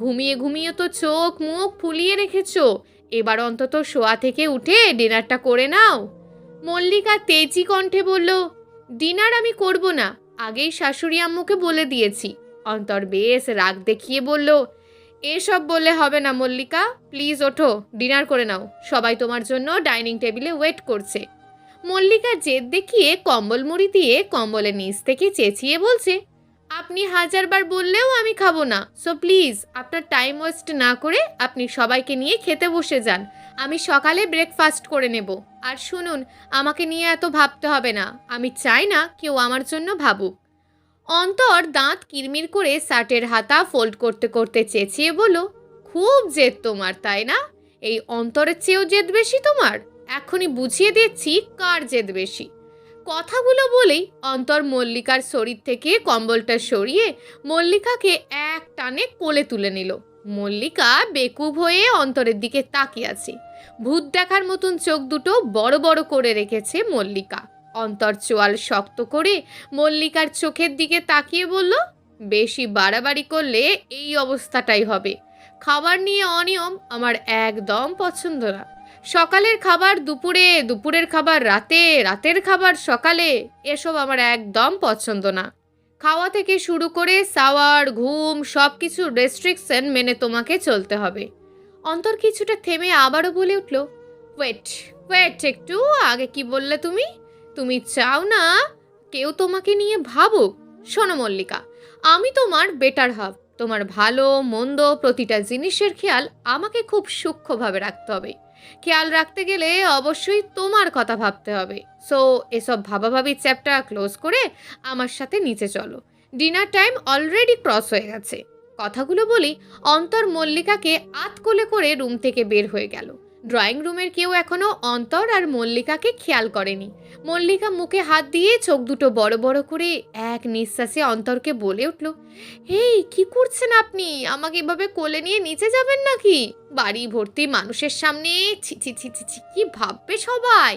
ঘুমিয়ে ঘুমিয়ে তো চোখ মুখ ফুলিয়ে রেখেছো, এবার অন্তত শোয়া থেকে উঠে ডিনারটা করে নাও। মল্লিকা তেজি কণ্ঠে বলল, ডিনার আমি করব না, আগেই শাশুড়ি আম্মুকে বলে দিয়েছি। অন্তর বেশ রাগ দেখিয়ে বলল, এসব বললে হবে না মল্লিকা, প্লিজ ওঠো, ডিনার করে নাও, সবাই তোমার জন্য ডাইনিং টেবিলে ওয়েট করছে। মল্লিকা জেদ দেখিয়ে কম্বল মুড়ি দিয়ে কম্বলের নিচ থেকে চেঁচিয়ে বলছে, আপনি হাজারবার বললেও আমি খাবো না, সো প্লিজ আপনার টাইম ওয়েস্ট না করে আপনি সবাইকে নিয়ে খেতে বসে যান, আমি সকালে ব্রেকফাস্ট করে নেব। আর শুনুন, আমাকে নিয়ে এত ভাবতে হবে না, আমি চাই না কেউ আমার জন্য ভাবুক। অন্তর দাঁত কিরমির করে শার্টের হাতা ফোল্ড করতে করতে চেঁচিয়ে বলল, খুব জেদ তোমার তাই না? এই অন্তরের চেয়েও জেদ বেশি তোমার? এখনই বুঝিয়ে দিচ্ছি কার জেদ বেশি। কথাগুলো বলেই অন্তর মল্লিকার শরীর থেকে কম্বলটা সরিয়ে মল্লিকাকে এক টানে কোলে তুলে নিল। মল্লিকা বেকুব হয়ে অন্তরের দিকে তাকিয়ে আছে। ভূত দেখার মতন চোখ দুটো বড় বড় করে রেখেছে মল্লিকা। অন্তর চোয়াল শক্ত করে মল্লিকার চোখের দিকে তাকিয়ে বলল, বেশি বাড়াবাড়ি করলে এই অবস্থাটাই হবে। খাবার নিয়ে অনিয়ম আমার একদম পছন্দ না। সকালের খাবার দুপুরে, দুপুরের খাবার রাতে, রাতের খাবার সকালে, এসব আমার একদম পছন্দ না। খাওয়া থেকে শুরু করে শাওয়ার, ঘুম, সব কিছু রেস্ট্রিকশন মেনে তোমাকে চলতে হবে। অন্তর কিছুটা থেমে আবারও বলে উঠল, ওয়েট ওয়েট একটু, আগে কি বললে তুমি? তুমি চাও না কেউ তোমাকে নিয়ে ভাবুক? শোনো মল্লিকা, আমি তোমার বেটার হাফ, তোমার ভালো মন্দ প্রতিটা জিনিসের খেয়াল আমাকে খুব সূক্ষ্মভাবে রাখতে হবে। খেয়াল রাখতে গেলে অবশ্যই তোমার কথা ভাবতে হবে। সো এসব ভাবাভাবির চ্যাপ্টার ক্লোজ করে আমার সাথে নিচে চলো, ডিনার টাইম অলরেডি ক্রস হয়ে গেছে। কথাগুলো বলি অন্তর মল্লিকাকে আতকোলে করে রুম থেকে বের হয়ে গেল। ড্রয়িং রুমের কেউ এখনো অন্তর আর মল্লিকাকে খেয়াল করেনি। মল্লিকা মুখে হাত দিয়ে চোখ দুটো বড় বড় করে এক নিঃশ্বাসে অন্তরকে বলে উঠল, হেই কি করছেন আপনি? আমাকে এভাবে কোলে নিয়ে নিচে যাবেন নাকি? বাড়ি ভর্তি মানুষের সামনে, ছি ছি ছি ছি ছি, কি ভাববে সবাই?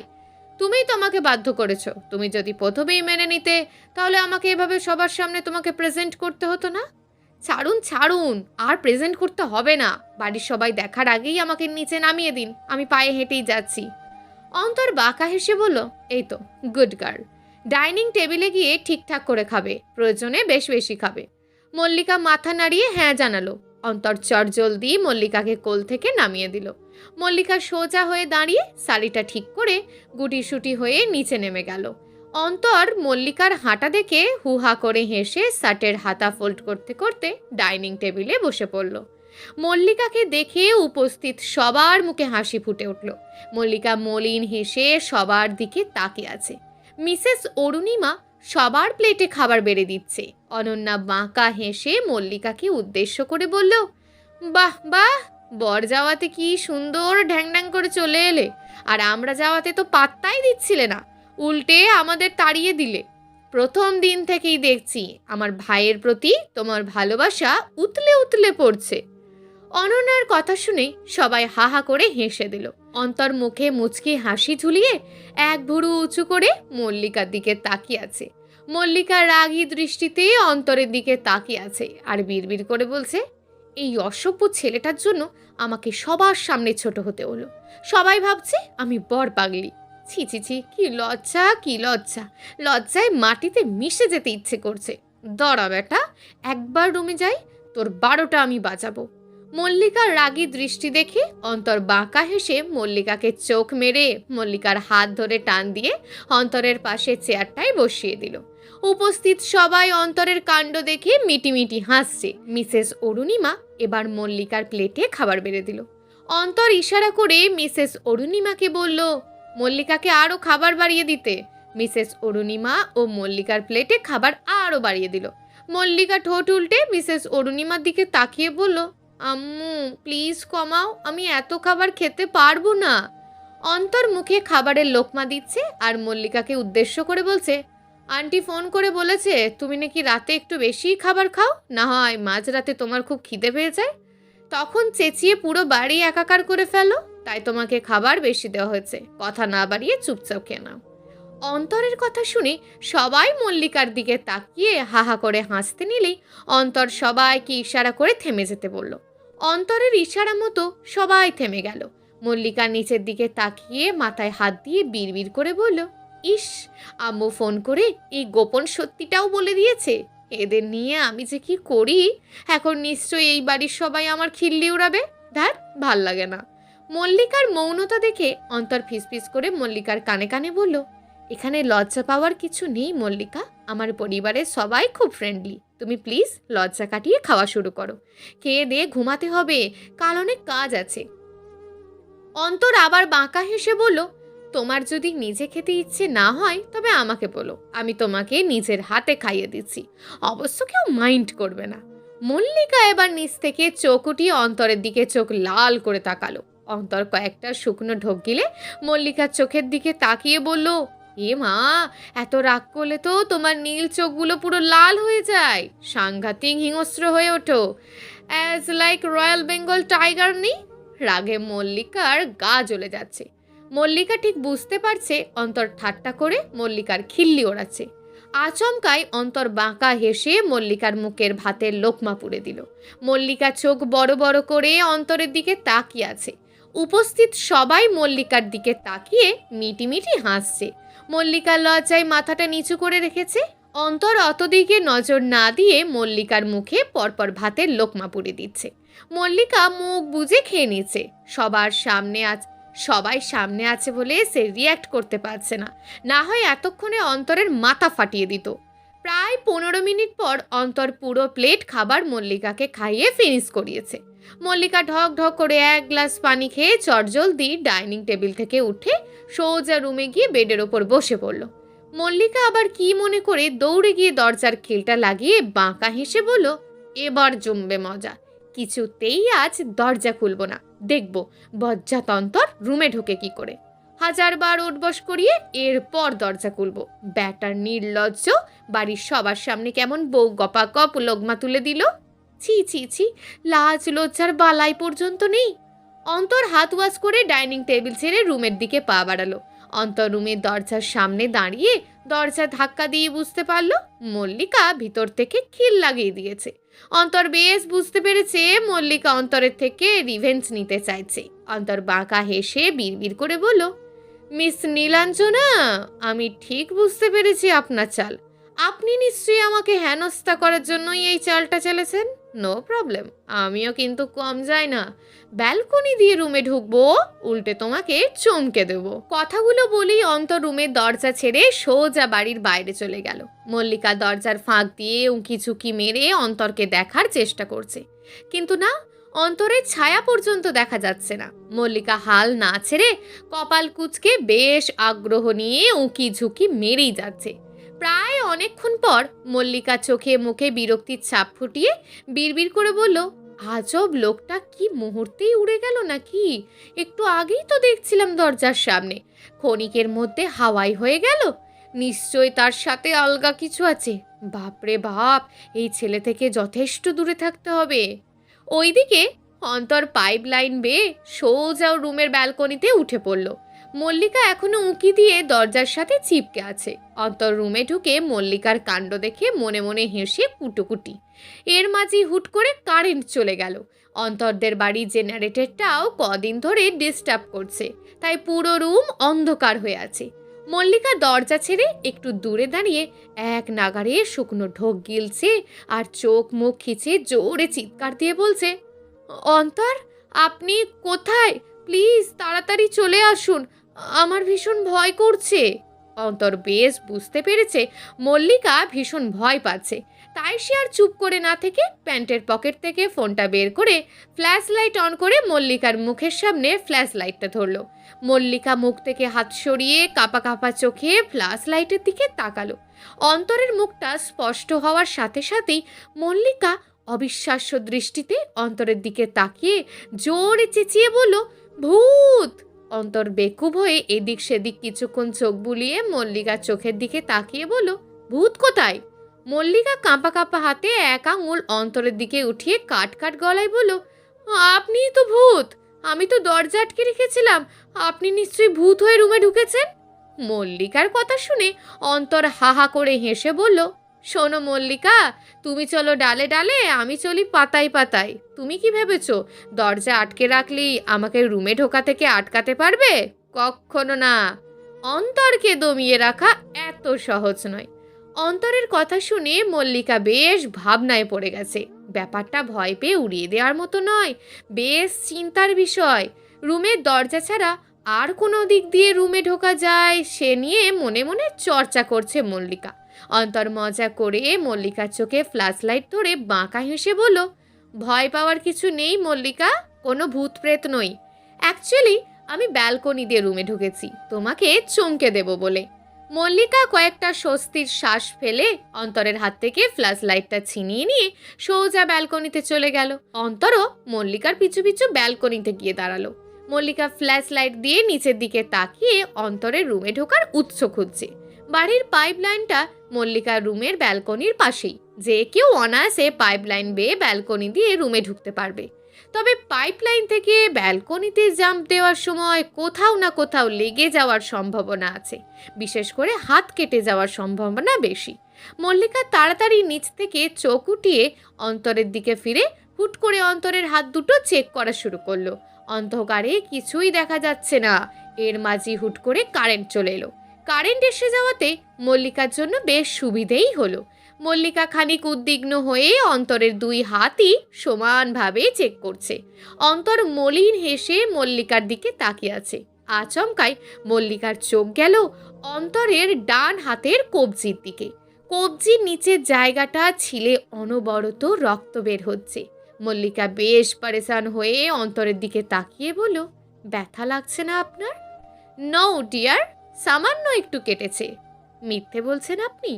তুমিই তো আমাকে বাধ্য করেছো। তুমি যদি প্রথমেই মেনে নিতে, তাহলে আমাকে এভাবে সবার সামনে তোমাকে প্রেজেন্ট করতে হতো না। ছাড়ুন ছাড়ুন, আর প্রেজেন্ট করতে হবে না, বাড়ির সবাই দেখার আগেই আমাকে নিচে নামিয়ে দিন, আমি পায়ে হেঁটেই যাচ্ছি। অন্তর বাঁকা হেসে বলল, এই তো গুড গার্ল, ডাইনিং টেবিলে গিয়ে ঠিকঠাক করে খাবে, প্রয়োজনে বেশ বেশি খাবে। মল্লিকা মাথা নাড়িয়ে হ্যাঁ জানালো। অন্তর চটজলদি মল্লিকাকে কোল থেকে নামিয়ে দিল। মল্লিকা সোজা হয়ে দাঁড়িয়ে শাড়িটা ঠিক করে গুটিসুটি হয়ে নিচে নেমে গেল। অন্তর মল্লিকার হাঁটা দেখে হুহা করে হেসে শার্টের হাতা ফোল্ড করতে করতে ডাইনিং টেবিলে বসে পড়ল। মল্লিকাকে দেখে উপস্থিত সবার মুখে হাসি ফুটে উঠল। মল্লিকা মলিন হেসে সবার দিকে তাকিয়ে আছে। মিসেস অরুণিমা সবার প্লেটে খাবার বেড়ে দিচ্ছে। অনন্যা বাঁকা হেসে মল্লিকাকে উদ্দেশ্য করে বলল, বাহ বাহ, বর যাওয়াতে কি সুন্দর ঢ্যাং ঢ্যাং করে চলে এলে, আর আমরা যাওয়াতে তো পাত্তাই দিচ্ছিলে না, উল্টে আমাদের তাড়িয়ে দিলে। প্রথম দিন থেকেই দেখছি আমার ভাইয়ের প্রতি তোমার ভালোবাসা উতলে উতলে পড়ছে। অনন্যার কথা শুনে সবাই হা হা করে হেসে দিল। অন্তর মুখে মুচকি হাসি ঝুলিয়ে এক ভুরু উঁচু করে মল্লিকার দিকে তাকিয়ে আছে। মল্লিকা রাগী দৃষ্টিতে অন্তরের দিকে তাকিয়ে আছে আর বিড়বিড় করে বলছে, এই অসভ্য ছেলেটার জন্য আমাকে সবার সামনে ছোট হতে হলো। সবাই ভাবছে আমি বর পাগলি। ছি ছি ছি, কি লজ্জা কি লজ্জা, লজ্জায় মাটিতে মিশে যেতে ইচ্ছে করছে। দড়া বেটা, একবার রুমে যাই, তোর 12টা আমি বাজাবো। মল্লিকার রাগী দৃষ্টি দেখে অন্তর বাঁকা হেসে মল্লিকাকে চোখ মেরে মল্লিকার হাত ধরে টান দিয়ে অন্তরের পাশে চেয়ারটায় বসিয়ে দিল। উপস্থিত সবাই অন্তরের কাণ্ড দেখে মিটিমিটি হাসছে। মিসেস অরুণিমা এবার মল্লিকার প্লেটে খাবার বেড়ে দিল। অন্তর ইশারা করে মিসেস অরুণিমাকে বলল, মল্লিকাকে আরও খাবার বাড়িয়ে দিতে। মিসেস অরুণিমা ও মল্লিকার প্লেটে খাবার আরও বাড়িয়ে দিল। মল্লিকা ঠোঁট উল্টে মিসেস অরুণিমার দিকে তাকিয়ে বলল, আম্মু প্লিজ কমাও, আমি এত খাবার খেতে পারবো না। অন্তর মুখে খাবারের লোকমা দিচ্ছে আর মল্লিকাকে উদ্দেশ্য করে বলছে, আন্টি ফোন করে বলেছে তুমি নাকি রাতে একটু বেশিই খাবার খাও, না হয় মাঝরাতে তোমার খুব খিদে পেয়ে যায়, তখন চেঁচিয়ে পুরো বাড়ি একাকার করে ফেলো, তাই তোমাকে খাবার বেশি দেওয়া হয়েছে, কথা না বাড়িয়ে চুপচাপ খেয়ে নাও। অন্তরের কথা শুনে সবাই মল্লিকার দিকে তাকিয়ে হাহা করে হাসতে নিলেই অন্তর সবাইকে ইশারা করে থেমে যেতে বলল। অন্তরের ইশারা মতো সবাই থেমে গেল। মল্লিকা নিচের দিকে তাকিয়ে মাথায় হাত দিয়ে বিড়বিড় করে বলল, ইস, আম্মু ফোন করে এই গোপন সত্যিটাও বলে দিয়েছে। এদের নিয়ে আমি যে কি করি, এখন নিশ্চয়ই এই বাড়ির সবাই আমার খিল্লি উড়াবে। ধ্যাৎ, ভাল লাগে না। মল্লিকার মৌনতা দেখে অন্তর ফিসফিস করে মল্লিকার কানে কানে বলল, এখানে লজ্জা পাওয়ার কিছু নেই মল্লিকা, আমার পরিবারের সবাই খুব ফ্রেন্ডলি, তুমি প্লিজ লজ্জা কাটিয়ে খাওয়া শুরু করো, খেয়ে দিয়ে ঘুমাতে হবে, কাল অনেক কাজ আছে। অন্তর আবার বাঁকা হেসে বলল, তোমার যদি নিজে খেতে ইচ্ছে না হয় তবে আমাকে বলো, আমি তোমাকে নিজের হাতে খাইয়ে দিচ্ছি, অবশ্য কেউ মাইন্ড করবে না। মল্লিকা এবার নিচ থেকে চোখ উঠিয়ে অন্তরের দিকে চোখ লাল করে তাকালো। অন্তর কয়েকটা শুকনো ঢোক গিলে মল্লিকার চোখের দিকে তাকিয়ে বলল, এ মা, এত রাগ করলে তো তোমার নীল চোখগুলো পুরো লাল হয়ে যায়, সাংঘাতিক হিংস্র হয়ে ওঠো, as like royal Bengal tiger নেই। রাগে মল্লিকার গা জ্বলে যাচ্ছে। মল্লিকা ঠিক বুঝতে পারছে অন্তর ঠাট্টা করে মল্লিকার খিল্লি ওড়াচ্ছে। আচমকায় অন্তর বাঁকা হেসে মল্লিকার মুখের ভাতের লোকমা পুড়ে দিল। মল্লিকা চোখ বড় বড় করে অন্তরের দিকে তাকিয়ে আছে। উপস্থিত সবাই মল্লিকার দিকে তাকিয়ে মিটিমিটি হাসছে। মল্লিকার লজ্জায় মাথাটা নিচু করে রেখেছে। অন্তর অতদিকে নজর না দিয়ে মল্লিকার মুখে পরপর ভাতের লোকমা পুড়ে দিচ্ছে। মল্লিকা মুখ বুজে খেয়ে নিচ্ছে। সবাই সামনে আছে বলে সে রিয়্যাক্ট করতে পারছে না, না হয় এতক্ষণে অন্তরের মাথা ফাটিয়ে দিত। প্রায় 15 মিনিট পর অন্তর পুরো প্লেট খাবার মল্লিকাকে খাইয়ে ফিনিশ করিয়েছে। মল্লিকা ঢক ঢক করে এক গ্লাস পানি খেয়ে চটজলদি ডাইনিং টেবিল থেকে উঠে সোজা রুমে গিয়ে বেডের ওপর বসে পড়ল। মল্লিকা আবার কি মনে করে দৌড়ে গিয়ে দরজার খিলটা লাগিয়ে বাঁকা হেসে বলল, এবার জমবে মজা, কিছুতেই আজ দরজা খুলব না, দেখব বজ্জাত অন্তর রুমে ঢোকে কি করে। 1000বার উঠবস করিয়ে এরপর দরজা খুলব। ব্যাটার নির্লজ্জ, বাড়ির সবার সামনে কেমন বউ গপাগপ লোকমা তুলে দিল। ছি ছি ছি, লাজ লজ্জার বালাই পর্যন্ত নেই। অন্তর হাত ওয়াশ করে ডাইনিং টেবিল ছেড়ে রুমের দিকে পা বাড়ালো। অন্তর রুমের দরজার সামনে দাঁড়িয়ে দরজা ধাক্কা দিয়ে বুঝতে পারল মল্লিকা ভিতর থেকে খিল লাগিয়ে দিয়েছে। অন্তর বেশ বুঝতে পেরেছে মল্লিকা অন্তরের থেকে রিভেঞ্জ নিতে চাইছে। অন্তর বাঁকা হেসে বিড়বিড় করে বলল, মিস নীলাঞ্জনা, আমি ঠিক বুঝতে পেরেছি আপনার চাল। আপনি নিশ্চয়ই আমাকে হেনস্থা করার জন্যই এই চালটা চালেছেন। নো প্রবলেম, আমিও কিন্তু কম যাই না। ব্যালকনি দিয়ে রুমে ঢুকবো, উল্টে তোমাকে চমকে দেব। কথাগুলো বলেই অন্তর রুমের দরজা ছেড়ে সোজা বাড়ির বাইরে চলে গেল। মল্লিকা দরজার ফাঁক দিয়ে উঁকি ঝুঁকি মেরে অন্তরকে দেখার চেষ্টা করছে, কিন্তু না, অন্তরের ছায়া পর্যন্ত দেখা যাচ্ছে না। মল্লিকা হাল না ছেড়ে কপাল কুঁচকে বেশ আগ্রহ নিয়ে উঁকি ঝুঁকি মেরেই যাচ্ছে। প্রায় অনেকক্ষণ পর মল্লিকা চোখে মুখে বিরক্তির ছাপ ফুটিয়ে বিড়বিড় করে বলল, আজব, লোকটা কি মুহূর্তেই উড়ে গেল নাকি? একটু আগেই তো দেখছিলাম দরজার সামনে, ক্ষণিকের মধ্যে হাওয়াই হয়ে গেল। নিশ্চয় তার সাথে আলগা কিছু আছে। বাপরে বাপ, এই ছেলে থেকে যথেষ্ট দূরে থাকতে হবে। ওইদিকে অন্তর পাইপ লাইন বেয়ে সোজা রুমের ব্যালকনিতে উঠে পড়ল। মল্লিকা এখনো উঁকি দিয়ে দরজার সাথে চিপকে আছে। অন্তর রুমে ঢুকে মল্লিকার কাণ্ড দেখে মনে মনে হেসে কুটুকুটি। এর মাঝেই হুট করে কারেন্ট চলে গেল। অন্তরদের বাড়ির জেনারেটরটাও কদিন ধরে ডিস্টার্ব করছে, তাই পুরো রুম অন্ধকার হয়ে আছে। মল্লিকা দরজা ছেড়ে একটু দূরে দাঁড়িয়ে এক নাগাড়ে শুকনো ঢোক গিলছে আর চোখ মুখ খিচে জোরে চিৎকার দিয়ে বলছে, অন্তর, আপনি কোথায়? প্লিজ তাড়াতাড়ি চলে আসুন, আমার ভীষণ ভয় করছে। অন্তর বেশ বুঝতে পেরেছে মল্লিকা ভীষণ ভয় পাচ্ছে, তাই সে আর চুপ করে না থেকে প্যান্টের পকেট থেকে ফোনটা বের করে ফ্ল্যাশ লাইট অন করে মল্লিকার মুখের সামনে ফ্ল্যাশ লাইটটা ধরল। মল্লিকা মুখ থেকে হাত সরিয়ে কাঁপা কাঁপা চোখে ফ্ল্যাশ লাইটের দিকে তাকালো। অন্তরের মুখটা স্পষ্ট হওয়ার সাথে সাথেই মল্লিকা অবিশ্বাস্য দৃষ্টিতে অন্তরের দিকে তাকিয়ে জোরে চেঁচিয়ে বলল, ভূত! অন্তর বেকুব হয়ে এদিক সেদিক কিছুক্ষণ চোখ বুলিয়ে মল্লিকার চোখের দিকে তাকিয়ে বলল, ভূত কোথায়? মল্লিকা কাঁপা কাঁপা হাতে এক আঙুল অন্তরের দিকে উঠিয়ে কাট কাট গলায় বলল, আপনিই তো ভূত। আমি তো দরজা আটকে রেখেছিলাম, আপনি নিশ্চয়ই ভূত হয়ে রুমে ঢুকেছেন। মল্লিকার কথা শুনে অন্তর হা হা করে হেসে বলল, শোনো মল্লিকা, তুমি চলো ডালে ডালে, আমি চলি পাতায় পাতায়। তুমি কি ভেবেছো দরজা আটকে রাখলেই আমাকে রুমে ঢোকা থেকে আটকাতে পারবে? কখনো না। অন্তরকে দমিয়ে রাখা এত সহজ নয়। অন্তরের কথা শুনে মল্লিকা বেশ ভাবনায় পড়ে গেছে। ব্যাপারটা ভয় পেয়ে উড়িয়ে দেওয়ার মতো নয়, বেশ চিন্তার বিষয়। রুমের দরজা ছাড়া আর কোনো দিক দিয়ে রুমে ঢোকা যায় সে নিয়ে মনে মনে চর্চা করছে মল্লিকা। অন্তর মজা করে মল্লিকার চোখে ফ্ল্যাশ লাইট ধরে বাঁকা হেসে বলল, ভয় পাওয়ার কিছু নেই মল্লিকা, কোনো ভূত প্রেত নই। অ্যাকচুয়ালি আমি ব্যালকনি দিয়ে রুমে ঢুকেছি তোমাকে চমকে দেব বলে। মল্লিকা কয়েকটা স্বস্তির শ্বাস ফেলে অন্তরের হাত থেকে ফ্ল্যাশ লাইটটা ছিনিয়ে নিয়ে সোজা ব্যালকনিতে চলে গেল। অন্তরও মল্লিকার পিছু পিছু ব্যালকনিতে গিয়ে দাঁড়ালো। মল্লিকা ফ্ল্যাশ লাইট দিয়ে নিচের দিকে তাকিয়ে অন্তরের রুমে ঢোকার উৎস খুঁজছে। বাড়ির পাইপ লাইনটা মল্লিকার রুমের ব্যালকনির পাশেই, যে কেউ অনায়াসে পাইপ লাইন বেয়ে ব্যালকনি দিয়ে রুমে ঢুকতে পারবে। তবে পাইপলাইন থেকে ব্যালকনিতে জাম্প দেওয়ার সময় কোথাও না কোথাও লেগে যাওয়ার সম্ভাবনা আছে, বিশেষ করে হাত কেটে যাওয়ার সম্ভাবনা বেশি। মল্লিকা তাড়াতাড়ি নিচ থেকে চোখ উঠিয়ে অন্তরের দিকে ফিরে হুট করে অন্তরের হাত দুটো চেক করা শুরু করলো। অন্ধকারে কিছুই দেখা যাচ্ছে না। এর মাঝে হুট করে কারেন্ট চলে এলো। কারেন্ট এসে যাওয়াতে মল্লিকার জন্য বেশ সুবিধেই হলো। মল্লিকা খানিক উদ্বিগ্ন হয়ে অন্তরের দুই হাতই সমানভাবে চেক করছে। অন্তর মলিন হেসে মল্লিকার দিকে তাকিয়ে আছে। আচমকায় মল্লিকার চোখ গেল অন্তরের ডান হাতের কবজির দিকে। কবজির নিচের জায়গাটা ছিলে অনবরত রক্ত বের হচ্ছে। মল্লিকা বেশ পরেশান হয়ে অন্তরের দিকে তাকিয়ে বলল, ব্যথা লাগছে না আপনার? নো ডিয়ার, সামান্য একটু কেটেছে। মিথ্যে বলছেন আপনি?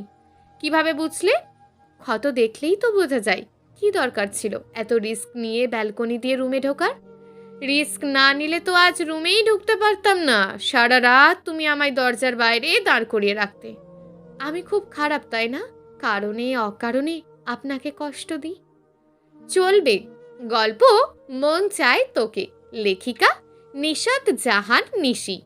কিভাবে বুঝলে? ক্ষত দেখলেই তো বোঝা যায়। কি দরকার ছিল এত রিস্ক নিয়ে ব্যালকনি দিয়ে রুমে ঢোকার? রিস্ক না নিলে তো আজ রুমেই ঢুকতে পারতাম না। সারা রাত তুমি আমায় দরজার বাইরে দাঁড় করিয়ে রাখতে। আমি খুব খারাপ তাই না? কারণে অকারণে আপনাকে কষ্ট দিই? চলবে। গল্প মন চায় তোকে, লেখিকা নিশাত জাহান নিশি।